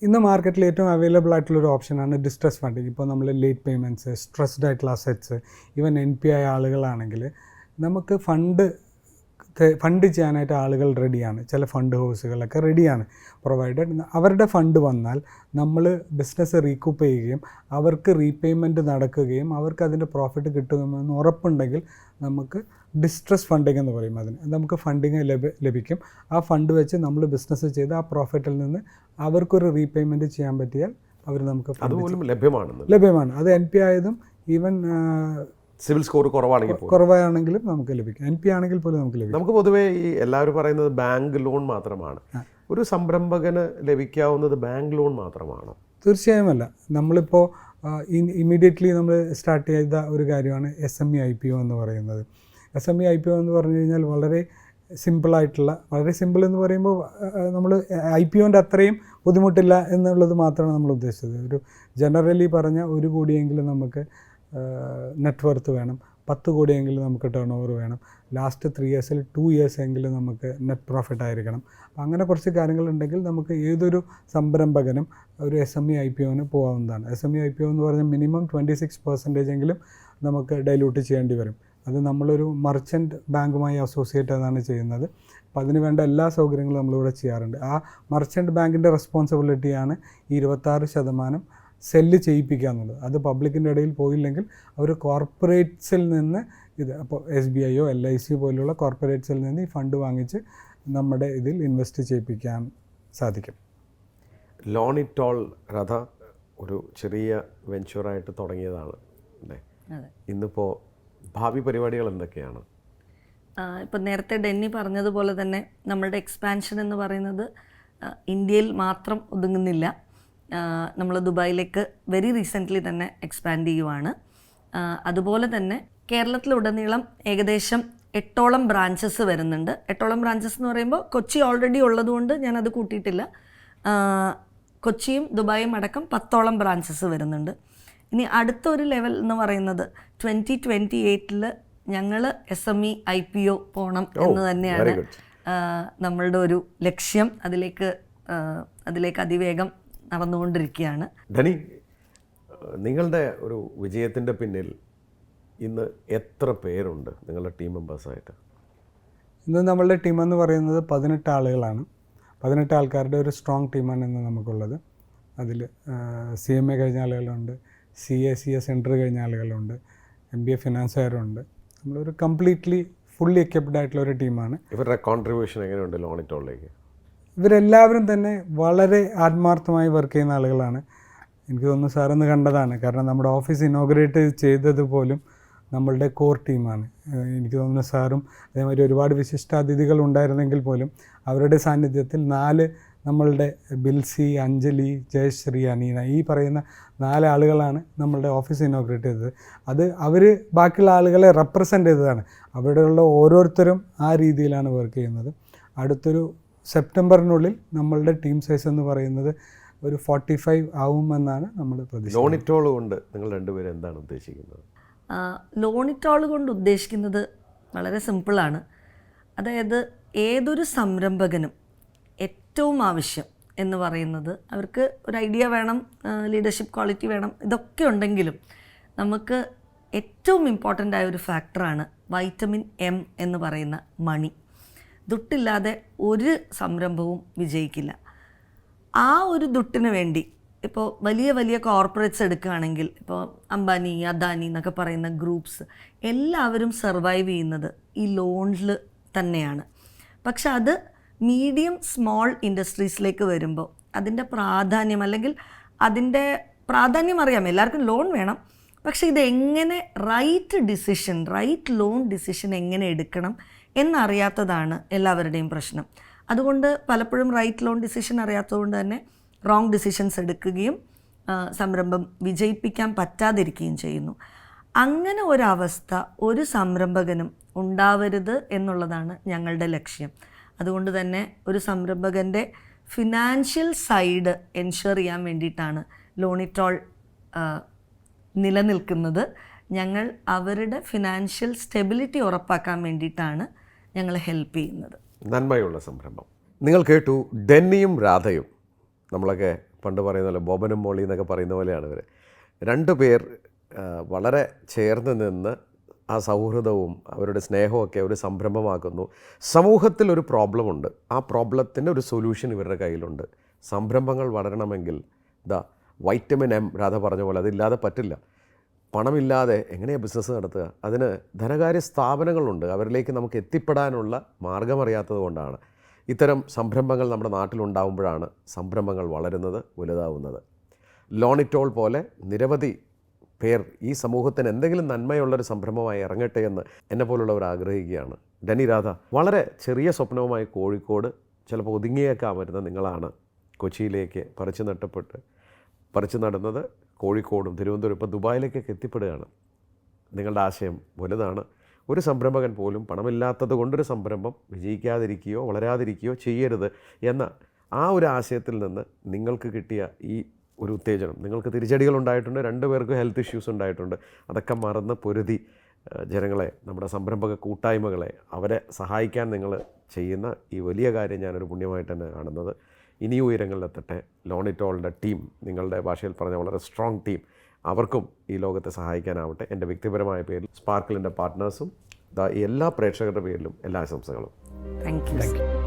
ഇന്ന് മാർക്കറ്റിൽ ഏറ്റവും അവൈലബിൾ ആയിട്ടുള്ളൊരു ഓപ്ഷനാണ് ഡിസ്ട്രസ് ഫണ്ടിങ്. ഇപ്പോൾ നമ്മൾ ലേറ്റ് പേയ്മെൻറ്റ്സ്, സ്ട്രെസ്ഡ് ആയിട്ടുള്ള അസറ്റ്സ്, ഈവൻ NPA ആളുകളാണെങ്കിൽ നമുക്ക് ഫണ്ട് ചെയ്യാനായിട്ട് ആളുകൾ റെഡിയാണ്. ചില ഫണ്ട് ഹൗസുകളൊക്കെ റെഡിയാണ്. പ്രൊവൈഡഡ് അവരുടെ ഫണ്ട് വന്നാൽ നമ്മൾ ബിസിനസ് റീകൂപ്പ് ചെയ്യുകയും അവർക്ക് റീപേയ്മെൻറ്റ് നടക്കുകയും അവർക്ക് അതിൻ്റെ പ്രോഫിറ്റ് കിട്ടുമെന്ന് ഉറപ്പുണ്ടെങ്കിൽ നമുക്ക് ഡിസ്ട്രസ് ഫണ്ടിങ് എന്ന് പറയും. അതിന് നമുക്ക് ഫണ്ടിങ് ലഭിക്കും. ആ ഫണ്ട് വെച്ച് നമ്മൾ ബിസിനസ് ചെയ്ത് ആ പ്രോഫിറ്റിൽ നിന്ന് അവർക്കൊരു റീപേയ്മെൻറ്റ് ചെയ്യാൻ പറ്റിയാൽ അവർ നമുക്ക് ലഭ്യമാണ്. അത് NPA ആയതും ഈവൻ സിവിൽ സ്കോർ കുറവാണെങ്കിലും നമുക്ക് ലഭിക്കും. NPA ആണെങ്കിൽ പോലും നമുക്ക് ലഭിക്കും. നമുക്ക് പൊതുവേ ഈ എല്ലാവരും പറയുന്നത് ബാങ്ക് ലോൺ മാത്രമാണ്. ഒരു സംരംഭകന് ലഭിക്കാവുന്നത് ബാങ്ക് ലോൺ മാത്രമാണോ? തീർച്ചയായും അല്ല. നമ്മളിപ്പോൾ ഇമ്മീഡിയറ്റ്ലി നമ്മൾ സ്റ്റാർട്ട് ചെയ്ത ഒരു കാര്യമാണ് SME IPO എന്ന് പറയുന്നത്. SME IPO എന്ന് പറഞ്ഞു കഴിഞ്ഞാൽ വളരെ സിമ്പിളായിട്ടുള്ള, വളരെ സിമ്പിൾ എന്ന് പറയുമ്പോൾ നമ്മൾ IPOൻ്റെ അത്രയും ബുദ്ധിമുട്ടില്ല എന്നുള്ളത് മാത്രമാണ് നമ്മൾ ഉദ്ദേശിച്ചത്. ഒരു ജനറലി പറഞ്ഞ 1 കോടിയെങ്കിലും നമുക്ക് നെറ്റ് വർത്ത് വേണം, 10 കോടിയെങ്കിലും നമുക്ക് ടേൺ ഓവർ വേണം, ലാസ്റ്റ് 3 ഇയേഴ്സിൽ 2 ഇയേഴ്സ് എങ്കിലും നമുക്ക് നെറ്റ് പ്രോഫിറ്റ് ആയിരിക്കണം. അങ്ങനെ കുറച്ച് കാര്യങ്ങളുണ്ടെങ്കിൽ നമുക്ക് ഏതൊരു സംരംഭകനും ഒരു SME IPOന് പോകാവുന്നതാണ്. SME IPO എന്ന് പറഞ്ഞാൽ മിനിമം 26% എങ്കിലും നമുക്ക് ഡൈല്യൂട്ട് ചെയ്യേണ്ടി വരും. അത് നമ്മളൊരു മർച്ചൻറ്റ് ബാങ്കുമായി അസോസിയേറ്റ് ആണ് ചെയ്യുന്നത്. അപ്പോൾ അതിന് വേണ്ട എല്ലാ സൗകര്യങ്ങളും നമ്മളിവിടെ ചെയ്യാറുണ്ട്. ആ മർച്ചൻ്റ് ബാങ്കിൻ്റെ റെസ്പോൺസിബിലിറ്റിയാണ് ഈ 26% സെല്ല് ചെയ്യിപ്പിക്കുക എന്നുള്ളത്. അത് പബ്ലിക്കിൻ്റെ ഇടയിൽ പോയില്ലെങ്കിൽ അവർ കോർപ്പറേറ്റ്സിൽ നിന്ന് ഇത്, അപ്പോൾ SBI LIC പോലുള്ള കോർപ്പറേറ്റ്സിൽ നിന്ന് ഈ ഫണ്ട് വാങ്ങിച്ച് നമ്മുടെ ഇതിൽ ഇൻവെസ്റ്റ് ചെയ്യിപ്പിക്കാൻ സാധിക്കും. ലോണിറ്റോൾ രഥ ഒരു ചെറിയ വെഞ്ചറായിട്ട് തുടങ്ങിയതാണ് അല്ലേ? ഇന്നിപ്പോൾ ഭാവി പരിപാടികൾ എന്തൊക്കെയാണ്? ഇപ്പം നേരത്തെ ഡെന്നി പറഞ്ഞതുപോലെ തന്നെ നമ്മളുടെ എക്സ്പാൻഷൻ എന്ന് പറയുന്നത് ഇന്ത്യയിൽ മാത്രം ഒതുങ്ങുന്നില്ല. നമ്മൾ ദുബായിലേക്ക് വെരി റീസെൻ്റ്ലി തന്നെ എക്സ്പാൻഡ് ചെയ്യുവാണ്. അതുപോലെ തന്നെ കേരളത്തിലുടനീളം ഏകദേശം 8ഓളം ബ്രാഞ്ചസ് വരുന്നുണ്ട്. 8ഓളം ബ്രാഞ്ചസ് എന്ന് പറയുമ്പോൾ കൊച്ചി ഓൾറെഡി ഉള്ളതുകൊണ്ട് ഞാനത് കൂട്ടിയിട്ടില്ല. കൊച്ചിയും ദുബായും അടക്കം 10ഓളം ബ്രാഞ്ചസ് വരുന്നുണ്ട്. ഇനി അടുത്തൊരു ലെവൽ എന്ന് പറയുന്നത് 2028 ഞങ്ങൾ SME IPO പോകണം എന്ന് തന്നെയാണ് നമ്മളുടെ ഒരു ലക്ഷ്യം. അതിലേക്ക് അതിവേഗം നടന്നുകൊണ്ടിരിക്കുകയാണ്. ധനി, നിങ്ങളുടെ ഒരു വിജയത്തിൻ്റെ പിന്നിൽ ഇന്ന് എത്ര പേരുണ്ട് നിങ്ങളുടെ ടീം മെമ്പേഴ്സായിട്ട്? ഇന്ന് നമ്മളുടെ ടീമെന്ന് പറയുന്നത് 18 ആളുകളാണ്. 18 ആൾക്കാരുടെ ഒരു സ്ട്രോങ് ടീമാണ് ഇന്ന് നമുക്കുള്ളത്. അതിൽ CMA കഴിഞ്ഞ ആളുകളുണ്ട്, CA സെൻറ്റർ കഴിഞ്ഞ ആളുകളുണ്ട്, MBA ഫിനാൻസുകാരുണ്ട്. നമ്മളൊരു കംപ്ലീറ്റ്ലി ഫുള്ളി എക്യുപ്ഡ് ആയിട്ടുള്ള ഒരു ടീമാണ്. ഇവരുടെ കോൺട്രിബ്യൂഷൻ എങ്ങനെയുണ്ട് ലോണിറ്റോളിലേക്ക്? ഇവരെല്ലാവരും തന്നെ വളരെ ആത്മാർത്ഥമായി വർക്ക് ചെയ്യുന്ന ആളുകളാണ്. എനിക്ക് തോന്നുന്നു സാറൊന്ന് കണ്ടതാണ്. കാരണം നമ്മുടെ ഓഫീസ് ഇനോഗ്രേറ്റ് ചെയ്തത് പോലും നമ്മളുടെ കോർ ടീമാണ്. എനിക്ക് തോന്നുന്നു സാറും അതേമാതിരി ഒരുപാട് വിശിഷ്ടാതിഥികൾ ഉണ്ടായിരുന്നെങ്കിൽ പോലും അവരുടെ സാന്നിധ്യത്തിൽ 4 നമ്മളുടെ ബിൽസി, അഞ്ജലി, ജയശ്രീ, അനീന, ഈ പറയുന്ന 4 ആളുകളാണ് നമ്മളുടെ ഓഫീസ് ഇനോഗ്രേറ്റ് ചെയ്തത്. അത് അവർ ബാക്കിയുള്ള ആളുകളെ റെപ്രസെൻ്റ് ചെയ്തതാണ്. അവിടെയുള്ള ഓരോരുത്തരും ആ രീതിയിലാണ് വർക്ക് ചെയ്യുന്നത്. അടുത്തൊരു സെപ്റ്റംബറിനുള്ളിൽ നമ്മളുടെ ടീം സൈസ് എന്ന് പറയുന്നത് ഒരു 45 ആവുമെന്നാണ് നമ്മൾ പ്രതീക്ഷിക്കുന്നത്. ലോണിറ്റോൾ കൊണ്ട് നിങ്ങൾ രണ്ടുപേരും എന്താണ് ഉദ്ദേശിക്കുന്നത്? ലോണിറ്റോൾ കൊണ്ട് ഉദ്ദേശിക്കുന്നത് വളരെ സിമ്പിളാണ്. അതായത് ഏതൊരു സംരംഭകനും ഏറ്റവും ആവശ്യം എന്ന് പറയുന്നത് അവർക്ക് ഒരു ഐഡിയ വേണം, ലീഡർഷിപ്പ് ക്വാളിറ്റി വേണം, ഇതൊക്കെ ഉണ്ടെങ്കിലും നമുക്ക് ഏറ്റവും ഇമ്പോർട്ടൻ്റ് ആയ ഒരു ഫാക്ടറാണ് വൈറ്റമിൻ M എന്ന് പറയുന്ന മണി. ദുട്ടില്ലാതെ ഒരു സംരംഭവും വിജയിക്കില്ല. ആ ഒരു ദുട്ടിന് വേണ്ടി ഇപ്പോൾ വലിയ വലിയ കോർപ്പറേറ്റ്സ് എടുക്കുകയാണെങ്കിൽ, ഇപ്പോൾ അംബാനി, അദാനി എന്നൊക്കെ പറയുന്ന ഗ്രൂപ്പ്സ് എല്ലാവരും സർവൈവ് ചെയ്യുന്നത് ഈ ലോണിൽ തന്നെയാണ്. പക്ഷെ അത് മീഡിയം സ്മോൾ ഇൻഡസ്ട്രീസിലേക്ക് വരുമ്പോൾ അതിൻ്റെ പ്രാധാന്യം, അല്ലെങ്കിൽ അതിൻ്റെ പ്രാധാന്യം അറിയാം, എല്ലാവർക്കും ലോൺ വേണം. പക്ഷേ ഇതെങ്ങനെ റൈറ്റ് ലോൺ ഡിസിഷൻ എങ്ങനെ എടുക്കണം എന്നറിയാത്തതാണ് എല്ലാവരുടെയും പ്രശ്നം. അതുകൊണ്ട് പലപ്പോഴും റൈറ്റ് ലോൺ ഡിസിഷൻ അറിയാത്തതുകൊണ്ട് തന്നെ റോങ് ഡിസിഷൻസ് എടുക്കുകയും സംരംഭം വിജയിപ്പിക്കാൻ പറ്റാതിരിക്കുകയും ചെയ്യുന്നു. അങ്ങനെ ഒരവസ്ഥ ഒരു സംരംഭകനും ഉണ്ടാവരുത് എന്നുള്ളതാണ് ഞങ്ങളുടെ ലക്ഷ്യം. അതുകൊണ്ട് തന്നെ ഒരു സംരംഭകൻ്റെ ഫിനാൻഷ്യൽ സൈഡ് എൻഷുർ ചെയ്യാൻ വേണ്ടിയിട്ടാണ് ലോണിറ്റോൾ നിലനിൽക്കുന്നത്. ഞങ്ങൾ അവരുടെ ഫിനാൻഷ്യൽ സ്റ്റെബിലിറ്റി ഉറപ്പാക്കാൻ വേണ്ടിയിട്ടാണ് ഞങ്ങൾ ഹെൽപ്പ് ചെയ്യുന്നത്. നന്മയുള്ള സംരംഭം. നിങ്ങൾ കേട്ടു ഡെന്നിയും രാധയും. നമ്മളൊക്കെ പണ്ട് പറയുന്ന പോലെ ബോബനും മോളി എന്നൊക്കെ പറയുന്ന പോലെയാണ് ഇവർ. 2 പേർ വളരെ ചേർന്ന് നിന്ന് ആ സൗഹൃദവും അവരുടെ സ്നേഹമൊക്കെ ഒരു സംരംഭമാക്കുന്നു. സമൂഹത്തിൽ ഒരു പ്രോബ്ലമുണ്ട്, ആ പ്രോബ്ലത്തിൻ്റെ ഒരു സൊല്യൂഷൻ ഇവരുടെ കയ്യിലുണ്ട്. സംരംഭങ്ങൾ വളരണമെങ്കിൽ വൈറ്റമിൻ M രാധ പറഞ്ഞ പോലെ അതില്ലാതെ പറ്റില്ല. പണമില്ലാതെ എങ്ങനെയാണ് ബിസിനസ് നടത്തുക? അതിന് ധനകാര്യ സ്ഥാപനങ്ങളുണ്ട്, അവരിലേക്ക് നമുക്ക് എത്തിപ്പെടാനുള്ള മാർഗമറിയാത്തത് കൊണ്ടാണ്. ഇത്തരം സംരംഭങ്ങൾ നമ്മുടെ നാട്ടിലുണ്ടാകുമ്പോഴാണ് സംരംഭങ്ങൾ വളരുന്നത്, വലുതാവുന്നത്. ലോണിറ്റോൾ പോലെ നിരവധി പേർ ഈ സമൂഹത്തിന് എന്തെങ്കിലും നന്മയുള്ളൊരു സംരംഭമായി ഇറങ്ങട്ടെ എന്ന് എന്നെപ്പോലുള്ളവർ ആഗ്രഹിക്കുകയാണ്. ഡെന്നി, രാധ, വളരെ ചെറിയ സ്വപ്നവുമായി കോഴിക്കോട് ചിലപ്പോൾ ഒതുങ്ങിയേക്കാൻ വരുന്ന നിങ്ങളാണ് കൊച്ചിയിലേക്ക് പറിച്ചു നടുന്നത്. കോഴിക്കോടും തിരുവനന്തപുരം, ഇപ്പോൾ ദുബായിലേക്കൊക്കെ എത്തിപ്പെടുകയാണ്. നിങ്ങളുടെ ആശയം വലുതാണ്. ഒരു സംരംഭകൻ പോലും പണമില്ലാത്തത് കൊണ്ടൊരു സംരംഭം വിജയിക്കാതിരിക്കുകയോ വളരാതിരിക്കുകയോ ചെയ്യരുത് എന്ന ആ ഒരു ആശയത്തിൽ നിന്ന് നിങ്ങൾക്ക് കിട്ടിയ ഈ ഒരു ഉത്തേജനം, നിങ്ങൾക്ക് തിരിച്ചടികളുണ്ടായിട്ടുണ്ട്, 2 പേർക്കും ഹെൽത്ത് ഇഷ്യൂസ് ഉണ്ടായിട്ടുണ്ട്. അതൊക്കെ മറന്ന് പൊരുതി ജനങ്ങളെ, നമ്മുടെ സംരംഭക കൂട്ടായ്മകളെ, അവരെ സഹായിക്കാൻ നിങ്ങൾ ചെയ്യുന്ന ഈ വലിയ കാര്യം ഞാനൊരു പുണ്യമായിട്ട് തന്നെ കാണുന്നത്. ഇനിയും ഉയരങ്ങളിലെത്തട്ടെ. ലോണിറ്റോളിൻ്റെ ടീം, നിങ്ങളുടെ ഭാഷയിൽ പറഞ്ഞ വളരെ സ്ട്രോങ് ടീം, അവർക്കും ഈ ലോകത്തെ സഹായിക്കാനാവട്ടെ. എൻ്റെ വ്യക്തിപരമായ പേരിൽ, സ്പാർക്കിളിൻ്റെ പാർട്ട്നേഴ്സും എല്ലാ പ്രേക്ഷകരുടെ പേരിലും എല്ലാ ആശംസകളും. Thank you. Thank you.